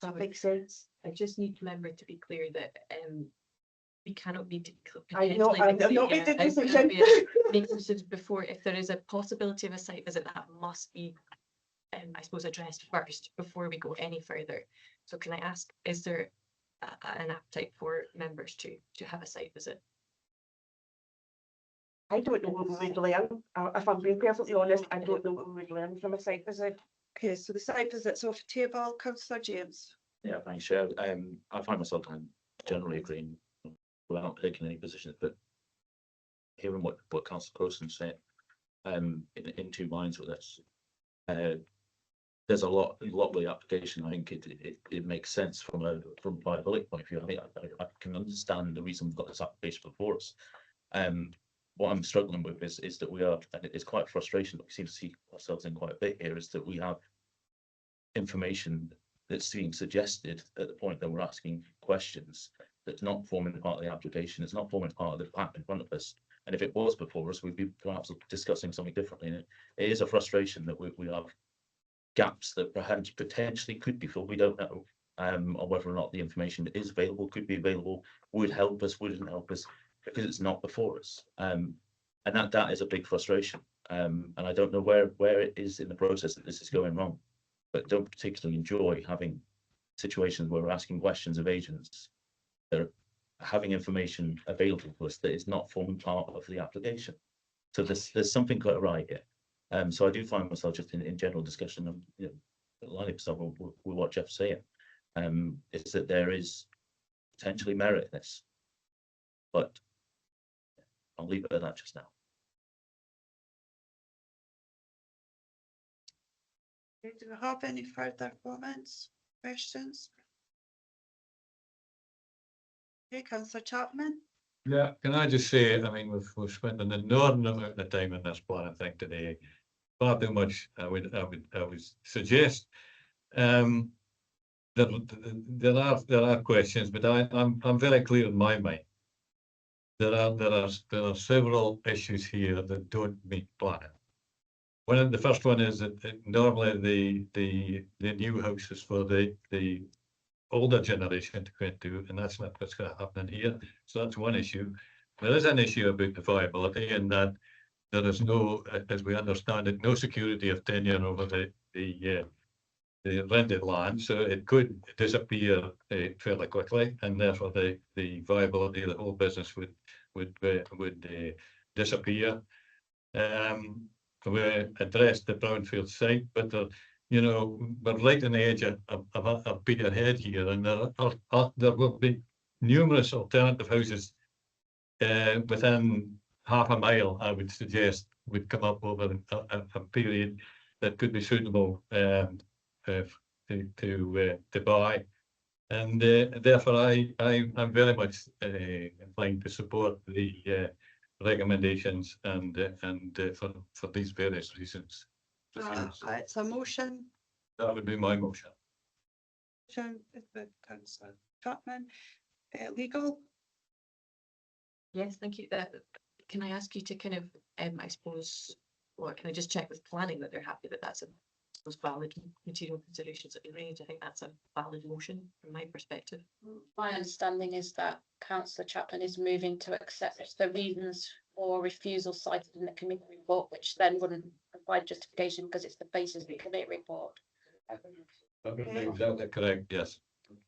Speaker 5: Does that make sense?
Speaker 13: I just need remember to be clear that we cannot be
Speaker 5: I know, I'm not making a decision.
Speaker 13: Make decisions before, if there is a possibility of a site visit, that must be I suppose addressed first before we go any further. So can I ask, is there an appetite for members to have a site visit?
Speaker 5: I don't know what we would learn. If I'm being perfectly honest, I don't know what we would learn from a site visit.
Speaker 2: Okay, so the site visit's off the table. Councillor James.
Speaker 9: Yeah, thanks, Chair. I find myself generally agreeing without taking any positions, but hearing what Councillor Crowson said, in 2 minds with this. There's a lot with the application. I think it makes sense from a viability point of view. I think I can understand the reason we've got this application before us. What I'm struggling with is that we are, and it's quite a frustration that we seem to see ourselves in quite a bit here, is that we have information that's being suggested at the point that we're asking questions that's not forming part of the application, it's not forming part of the pack in front of us. And if it was before us, we'd be perhaps discussing something differently. And it is a frustration that we have gaps that perhaps potentially could be filled. We don't know, or whether or not the information that is available, could be available, would help us, wouldn't help us, because it's not before us. And that is a big frustration. And I don't know where it is in the process that this is going wrong, but don't particularly enjoy having situations where we're asking questions of agents that are having information available to us that is not forming part of the application. So there's something quite right here. So I do find myself just in general discussion of, lining up stuff with what Jeff's saying, is that there is potentially merit in this, but I'll leave it at that just now.
Speaker 2: Okay, do we have any further comments, questions? Okay, Councillor Chapman.
Speaker 12: Yeah, can I just say, I mean, we've spent an inordinate amount of time on this plan, I think, today. Far too much, I would suggest. There are questions, but I'm very clear in my mind. There are several issues here that don't meet planning. The first one is that normally the new house is for the older generation to go into, and that's not what's going to happen here. So that's one issue. There is an issue about the viability, in that there is no, as we understand it, no security of tenure over the rented land, so it could disappear fairly quickly, and therefore the viability of the whole business would disappear. We addressed the brownfield site, but we're right on the edge of Peterhead here, and there will be numerous alternative houses within half a mile, I would suggest, would come up over a period that could be suitable to buy. And therefore I'm very much inclined to support the recommendations and for these various reasons.
Speaker 2: It's a motion.
Speaker 12: That would be my motion.
Speaker 2: Councillor Chapman. Legal.
Speaker 13: Yes, thank you. Can I ask you to kind of, I suppose, or can I just check with planning that they're happy that that's a valid material considerations that we raised? I think that's a valid motion from my perspective.
Speaker 6: My understanding is that Councillor Chapman is moving to accept the reasons for refusal cited in the committee report, which then wouldn't provide justification because it's the basis of the committee report.
Speaker 12: Exactly correct, yes.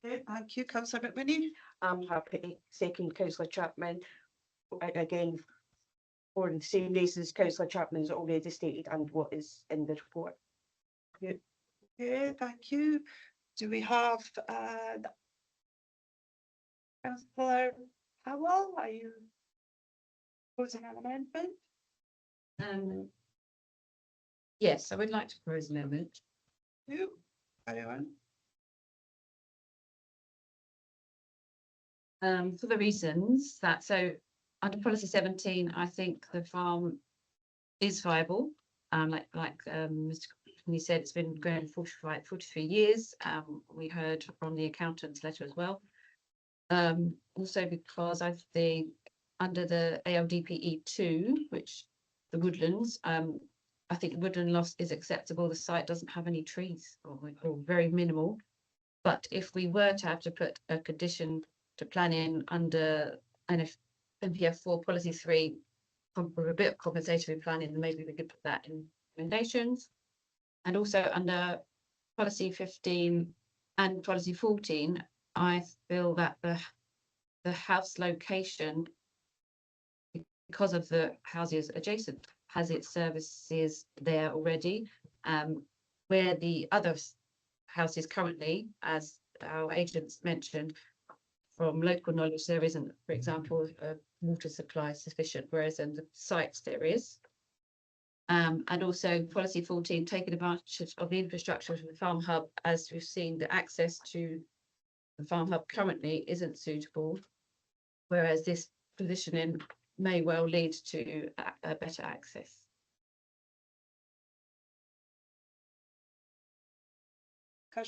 Speaker 2: Okay, thank you, Councillor McWhinney.
Speaker 5: I'm happy to second Councillor Chapman. Again, for the same reasons Councillor Chapman has already stated and what is in the report.
Speaker 2: Okay, thank you. Do we have Councillor Howell? Are you proposing an amendment?
Speaker 7: Yes, I would like to propose an amendment.
Speaker 2: You, carry on.
Speaker 7: For the reasons that, so under policy 17, I think the farm is viable. Like Mr. Company said, it's been going 43 years. We heard from the accountant's letter as well. Also because I think under the ALDPE 2, which the woodlands, I think woodland loss is acceptable. The site doesn't have any trees or very minimal. But if we were to have to put a condition to plan in under NPF 4 policy 3, with a bit of compensatory planning, then maybe we could put that in recommendations. And also under policy 15 and policy 14, I feel that the house location, because of the houses adjacent, has its services there already. Where the other houses currently, as our agents mentioned, from local knowledge, there isn't, for example, a water supply sufficient, whereas in the sites there is. And also policy 14, taking advantage of the infrastructure of the farm hub, as we've seen, the access to the farm hub currently isn't suitable, whereas this positioning may well lead to a better access.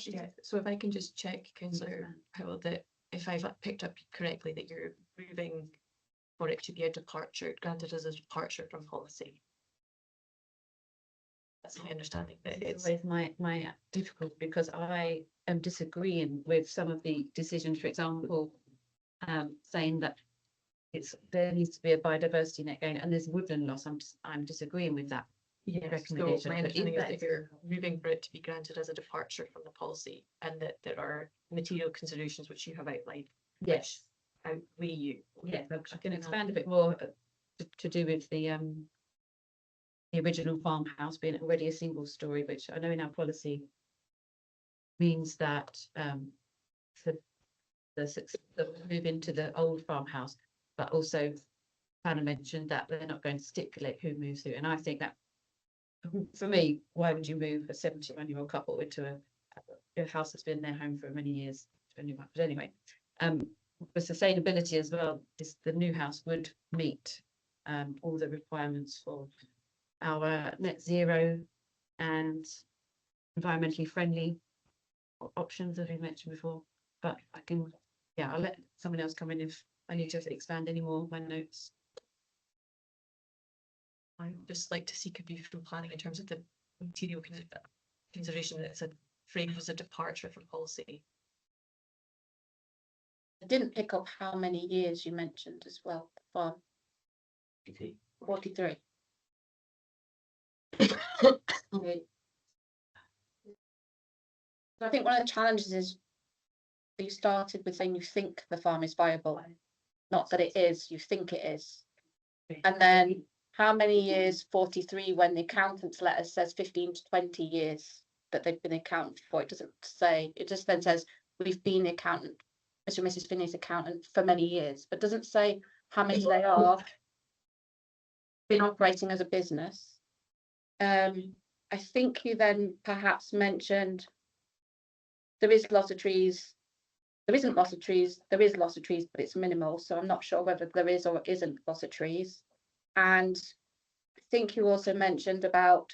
Speaker 13: Yeah, so if I can just check, Councillor Powell, that if I've picked up correctly, that you're moving for it to be a departure, granted as a departure from policy. That's my understanding. That it's
Speaker 7: With my difficulty, because I am disagreeing with some of the decisions, for example, saying that there needs to be a biodiversity net gain and there's woodland loss. I'm disagreeing with that.
Speaker 13: yes. So
Speaker 7: recommendation,
Speaker 13: my
Speaker 7: but
Speaker 13: understanding
Speaker 7: if
Speaker 13: is that you're moving for it to be granted as a departure from the policy, and that there are material considerations which you have outlined.
Speaker 7: Yes.
Speaker 13: Outweigh you.
Speaker 7: Yeah, I can expand a bit more to do with the original farmhouse being already a single story, which I know in our policy means that the move into the old farmhouse, but also Hannah mentioned that they're not going to stipulate who moves who, and I think that for me, why would you move a 71-year-old couple into a house that's been their home for many years? But anyway, for sustainability as well, the new house would meet all the requirements for our net zero and environmentally friendly options, as we mentioned before. But I'll let someone else come in if I need to expand any more of my notes.
Speaker 13: I'd just like to seek a view from planning in terms of the material consideration that it's a frame as a departure from policy.
Speaker 6: I didn't pick up how many years you mentioned as well, the farm. 43. Okay. So I think one of the challenges is you started with saying you think the farm is viable, not that it is, you think it is. And then how many years? 43, when the accountant's letter says 15 to 20 years that they've been accounted for. It doesn't say, it just then says we've been the accountant, Mr. and Mrs. Finney's accountant for many years, but doesn't say how many they are been operating as a business. I think you then perhaps mentioned there is loss of trees. There isn't loss of trees. There is loss of trees, but it's minimal. So I'm not sure whether there is or isn't loss of trees. And I think you also mentioned about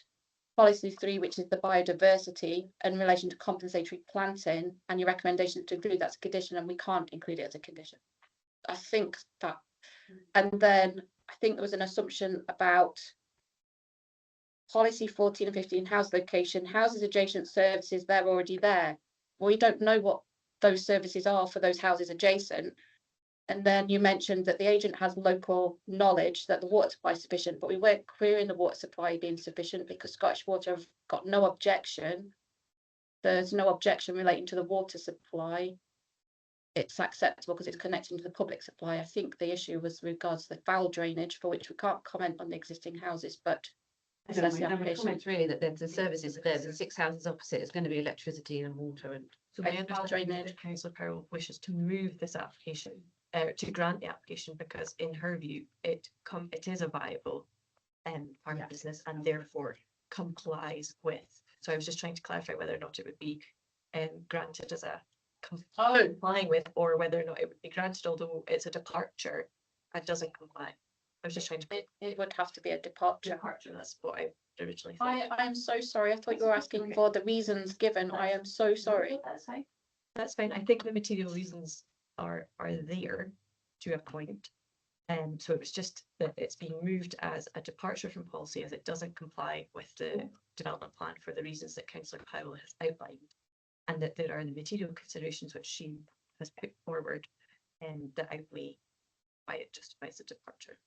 Speaker 6: policy 3, which is the biodiversity in relation to compensatory planting, and your recommendation to include that's a condition, and we can't include it as a condition. I think that, and then I think there was an assumption about policy 14 and 15, house location, houses adjacent services, they're already there. Well, we don't know what those services are for those houses adjacent. And then you mentioned that the agent has local knowledge that the water supply is sufficient, but we weren't querying the water supply being sufficient because Scottish Water have got no objection. There's no objection relating to the water supply. It's acceptable because it's connecting to the public supply. I think the issue was regards to the foul drainage, for which we can't comment on the existing houses, but that's the application.
Speaker 7: Comments really that the services are there, the 6 houses opposite is going to be electricity and water. And
Speaker 13: so my understanding is that Councillor Powell wishes to move this application, to grant the application, because in her view, it is a viable part of business, and therefore complies with. So I was just trying to clarify whether or not it would be granted as a complying with, or whether or not it would be granted, although it's a departure and doesn't comply. I was just trying to.
Speaker 6: It would have to be a departure.
Speaker 13: That's what I originally thought.
Speaker 6: I am so sorry. I thought you were asking for the reasons given. I am so sorry.
Speaker 13: That's fine. That's fine. I think the material reasons are there to a point. So it was just that it's being moved as a departure from policy as it doesn't comply with the development plan for the reasons that Councillor Powell has outlined. And that there are the material considerations which she has put forward and that outweigh why it justifies a departure.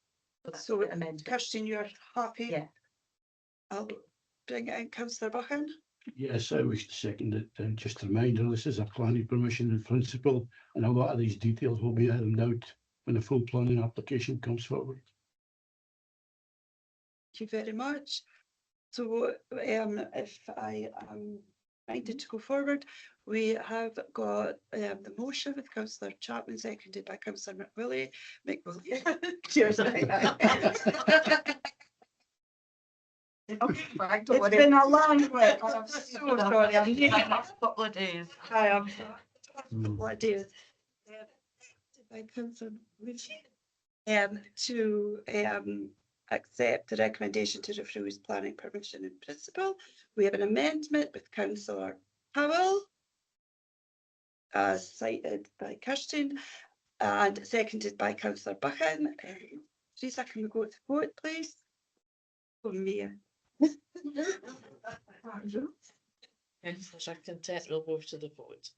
Speaker 2: So
Speaker 13: the amendment.
Speaker 2: Kirsten, you're happy?
Speaker 13: Yeah.
Speaker 2: I'll bring it in, Councillor Buchan.
Speaker 8: Yes, I wish to second it. And just a reminder, this is a planning permission in principle, and a lot of these details will be ironed out when the full planning application comes forward.
Speaker 2: Thank you very much. So if I am minded to go forward, we have got the motion with Councillor Chapman, seconded by Councillor McWillie. Cheers. It's been a long week. I'm so sorry. I'm needing a couple of days. I am. A couple of days. By Councillor to accept the recommendation to refuse planning permission in principle. We have an amendment with Councillor Powell, cited by Kirsten, and seconded by Councillor Buchan. Teresa, can we go to vote, please? Oh, Mia.
Speaker 1: Councillor Content will move to the vote.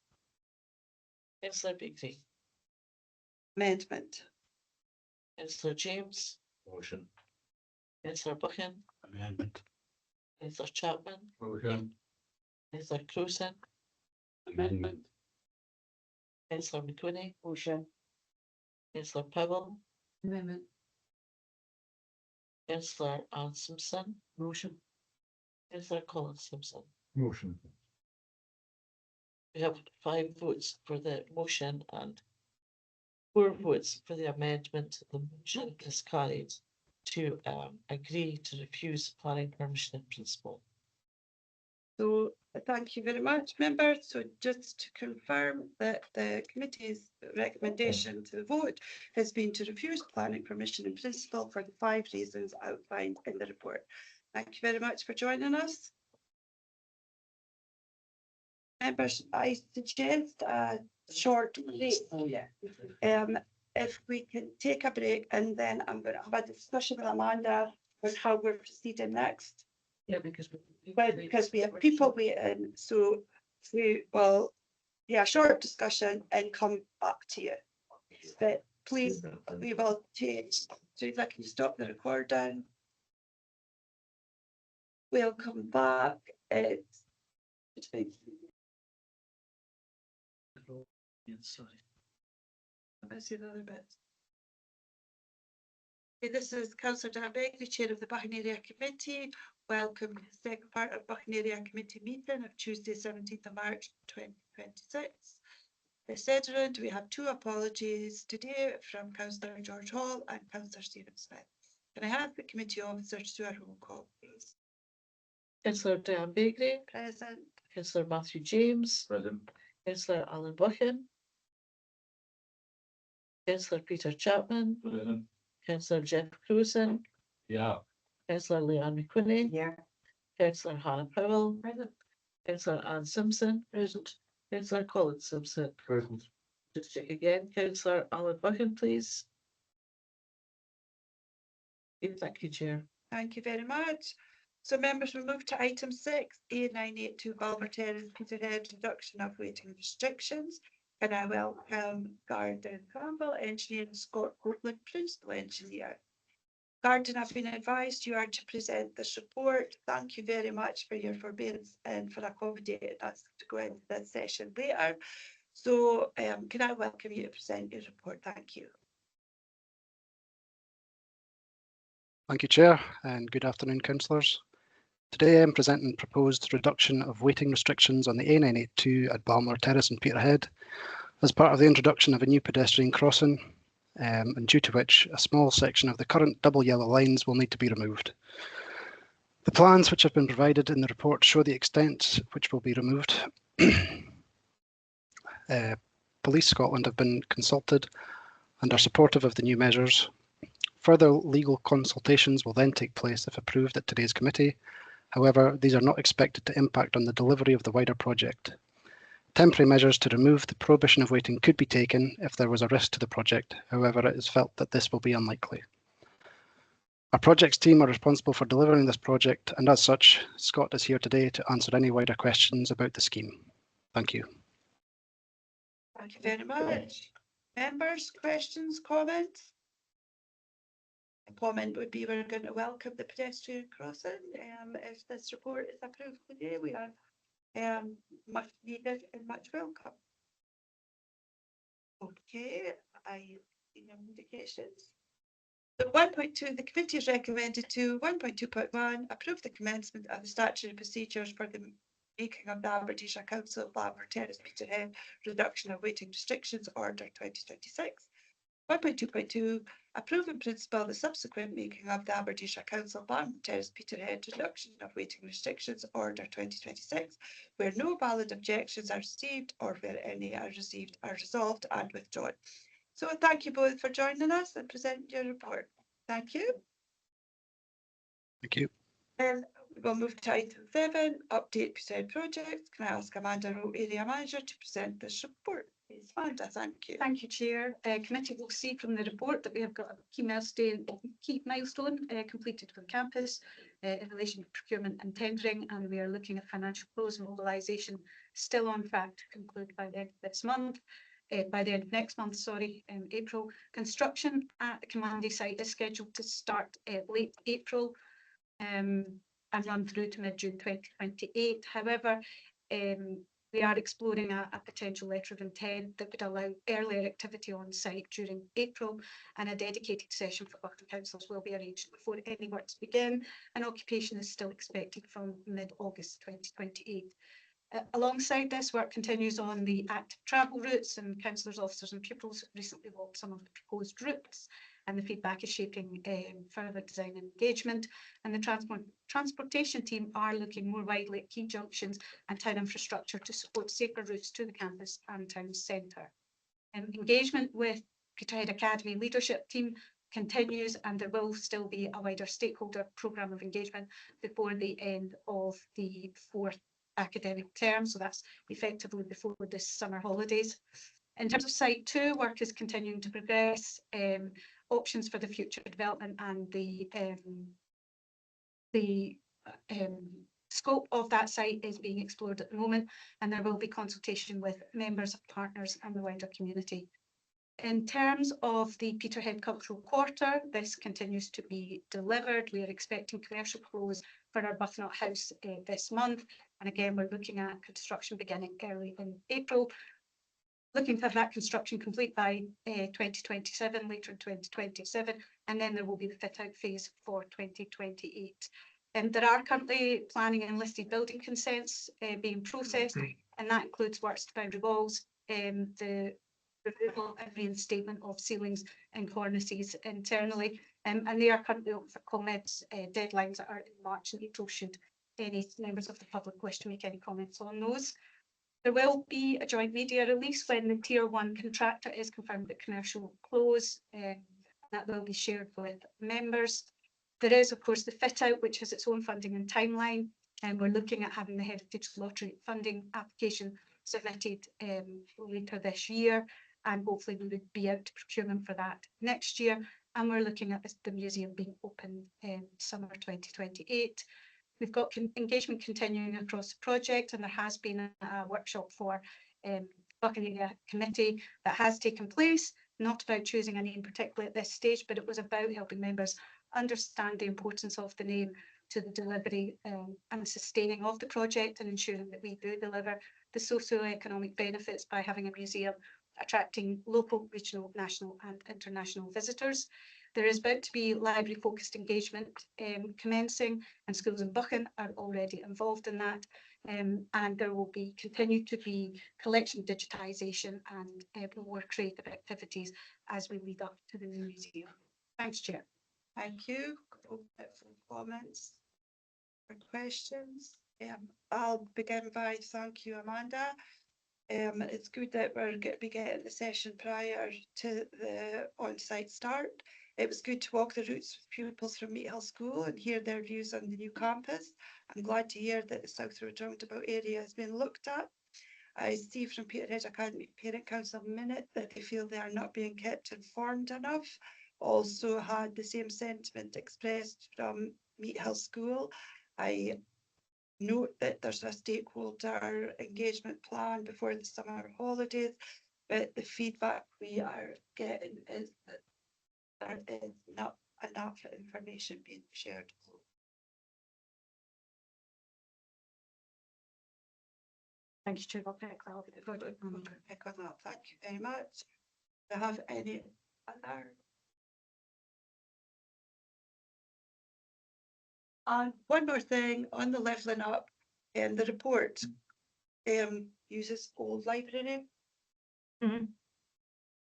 Speaker 1: Councillor Bigby,
Speaker 2: Amendment.
Speaker 1: Councillor James,
Speaker 9: Motion.
Speaker 1: Councillor Buchan,
Speaker 8: Amendment.
Speaker 1: Councillor Chapman,
Speaker 12: Motion.
Speaker 1: Councillor Crewson,
Speaker 3: Amendment.
Speaker 1: Councillor McQuinney,
Speaker 5: Motion.
Speaker 1: Councillor Powell,
Speaker 7: Amendment.
Speaker 1: Councillor Anne Simpson,
Speaker 5: Motion.
Speaker 1: Councillor Colin Simpson.
Speaker 12: Motion.
Speaker 1: We have 5 votes for the motion and 4 votes for the amendment. The motion is carried to agree to refuse planning permission in principle.
Speaker 2: So thank you very much, members. So just to confirm that the committee's recommendation to the vote has been to refuse planning permission in principle for the 5 reasons outlined in the report. Thank you very much for joining us. Members, I suggest a short break.
Speaker 5: Oh, yeah.
Speaker 2: If we can take a break, and then I'm going to have a discussion with Amanda on how we're proceeding next.
Speaker 1: Yeah, because
Speaker 2: we have people waiting, so we will have a short discussion and come back to you. But please, we will take, so if I can stop the recording. We'll come back.
Speaker 1: sorry.
Speaker 2: I see the other bits. Okay, this is Councillor Dan Begley, Chair of the Buchan Area Committee. Welcome to the second part of Buchan Area Committee meeting of Tuesday, 17th of March 2026. As said, we have 2 apologies today from Councillor George Hall and Councillor Stephen Smith. Can I have the committee officers do a roll call, please?
Speaker 1: Councillor Diane Begley,
Speaker 2: Present.
Speaker 1: Councillor Matthew James,
Speaker 9: Present.
Speaker 1: Councillor Alan Buchan, Councillor Peter Chapman,
Speaker 12: Present.
Speaker 1: Councillor Jeff Crewson,
Speaker 12: Yeah.
Speaker 1: Councillor Leanne McQuinney,
Speaker 5: Yeah.
Speaker 1: Councillor Hannah Powell,
Speaker 7: Present.
Speaker 1: Councillor Anne Simpson, present. Councillor Colin Simpson.
Speaker 12: Present.
Speaker 1: Just check again, Councillor Alan Buchan, please. Thank you, Chair.
Speaker 2: Thank you very much. So members, we move to item 6, A982 Balmer Terrace, Peterhead, reduction of waiting restrictions. And I welcome Garden Campbell, engineer, and Scott Copeland, principal engineer. Garden, I've been advised you are to present this report. Thank you very much for your forbearance and for accommodating us to go into this session later. So can I welcome you to present your report? Thank you.
Speaker 14: Thank you, Chair, and good afternoon, councillors. Today I'm presenting proposed reduction of waiting restrictions on the A982 at Balmer Terrace in Peterhead as part of the introduction of a new pedestrian crossing, and due to which a small section of the current double yellow lines will need to be removed. The plans which have been provided in the report show the extent which will be removed. Police Scotland have been consulted and are supportive of the new measures. Further legal consultations will then take place if approved at today's committee. However, these are not expected to impact on the delivery of the wider project. Temporary measures to remove the prohibition of waiting could be taken if there was a risk to the project. However, it is felt that this will be unlikely. Our projects team are responsible for delivering this project, and as such, Scott is here today to answer any wider questions about the scheme. Thank you.
Speaker 2: Thank you very much. Members, questions, comments? A comment would be we're going to welcome the pedestrian crossing. If this report is approved today, we are much needed and much welcome. Okay, I see no indications. So 1.2, the committee has recommended to 1.2.1 approve the commencement of the statutory procedures for the making of the Aberdeenshire Council Balmer Terrace Peterhead reduction of waiting restrictions order 2026. 1.2.2 approve in principle the subsequent making of the Aberdeenshire Council Balmer Terrace Peterhead reduction of waiting restrictions order 2026, where no valid objections are received or where any are received are resolved and withdrawn. So thank you both for joining us and presenting your report. Thank you.
Speaker 14: Thank you.
Speaker 2: Then we'll move to item 7, update Peterhead projects. Can I ask Amanda Rowe, Area Manager, to present this report? Please, Amanda, thank you.
Speaker 4: Thank you, Chair. Committee will see from the report that we have got a key milestone completed for the campus in relation to procurement and tendering, and we are looking at financial close and mobilisation still on track to conclude by the end of this month. By the end of next month, April. Construction at the Commandy site is scheduled to start late April and run through to mid-June 2028. However, we are exploring a potential letter of intent that would allow earlier activity on site during April, and a dedicated session for Buchan councillors will be arranged before any works begin, and occupation is still expected from mid-August 2028. Alongside this, work continues on the active travel routes, and councillors, officers and pupils recently walked some of the proposed routes, and the feedback is shaping further design and engagement. And the transportation team are looking more widely at key junctions and town infrastructure to support safer routes to the campus and town centre. Engagement with Peterhead Academy leadership team continues, and there will still be a wider stakeholder programme of engagement before the end of the 4th academic term, so that's effectively before this summer holidays. In terms of Site 2, work is continuing to progress. Options for the future development and the scope of that site is being explored at the moment, and there will be consultation with members, partners and the wider community. In terms of the Peterhead Cultural Quarter, this continues to be delivered. We are expecting commercial close for our Buchan House this month, and again we're looking at construction beginning early in April. Looking to have that construction complete by 2027, later in 2027, and then there will be the fit out phase for 2028. There are currently planning and listed building consents being processed, and that includes works to boundary walls, the removal and reinstatement of ceilings and cornices internally, and they are currently open for comments. Deadlines are in March and April should any members of the public wish to make any comments on those. There will be a joint media release when the Tier 1 contractor is confirmed at commercial close, that will be shared with members. There is, of course, the fit out, which has its own funding and timeline, and we're looking at having the Heritage Lottery funding application submitted later this year, and hopefully we would be out to procurement for that next year. And we're looking at the museum being open in summer 2028. We've got engagement continuing across the project, and there has been a workshop for Buchan Area Committee that has taken place, not about choosing a name particularly at this stage, but it was about helping members understand the importance of the name to the delivery and sustaining of the project, and ensuring that we do deliver the socio-economic benefits by having a museum attracting local, regional, national and international visitors. There is about to be library focused engagement commencing, and schools in Buchan are already involved in that, and there will be continue to be collection digitisation and more creative activities as we lead up to the new museum. Thanks, Chair.
Speaker 2: Thank you. Comments. For questions, I'll begin by thank you, Amanda. It's good that we're going to be getting the session prior to the on-site start. It was good to walk the routes with pupils from Meat Hill School and hear their views on the new campus. I'm glad to hear that the South Road roundabout area has been looked at. I see from Peterhead Academy Parent Council minute that they feel they are not being kept informed enough. Also had the same sentiment expressed from Meat Hill School. I note that there's a stakeholder engagement plan before the summer holidays, but the feedback we are getting is that there is not enough information being shared.
Speaker 4: Thank you, Chair. I'll pick that up.
Speaker 2: Pick on that. Thank you very much. Do you have any other? And one more thing on the levelling up, the report uses old library.
Speaker 4: Mhm.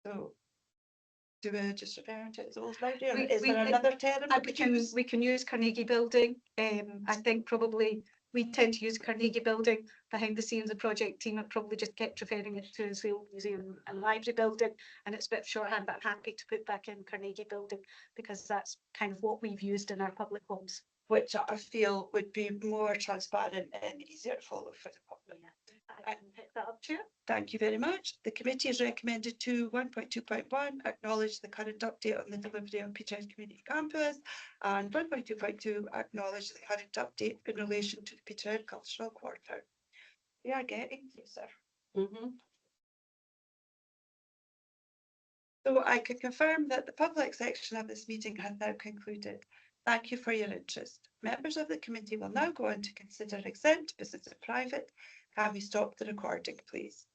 Speaker 2: So do we just refer to it as old library, or
Speaker 4: We-
Speaker 2: is
Speaker 4: we
Speaker 2: there
Speaker 4: think-
Speaker 2: another term that we use?
Speaker 4: We can use Carnegie Building. I think probably we tend to use Carnegie Building. Behind the scenes, the project team have probably just kept referring it to as the old museum and library building, and it's a bit of shorthand, but I'm happy to put back in Carnegie Building because that's kind of what we've used in our public homes.
Speaker 2: Which I feel would be more transparent and easier to follow for the public.
Speaker 4: I can pick that up, Chair.
Speaker 2: Thank you very much. The committee has recommended to 1.2.1 acknowledge the current update on the delivery of Peterhead Community Campus, and 1.2.2 acknowledge the current update in relation to the Peterhead Cultural Quarter. We are getting closer. So I can confirm that the public section of this meeting has now concluded. Thank you for your interest. Members of the committee will now go on to consider exempt business and private. Can we stop the recording, please?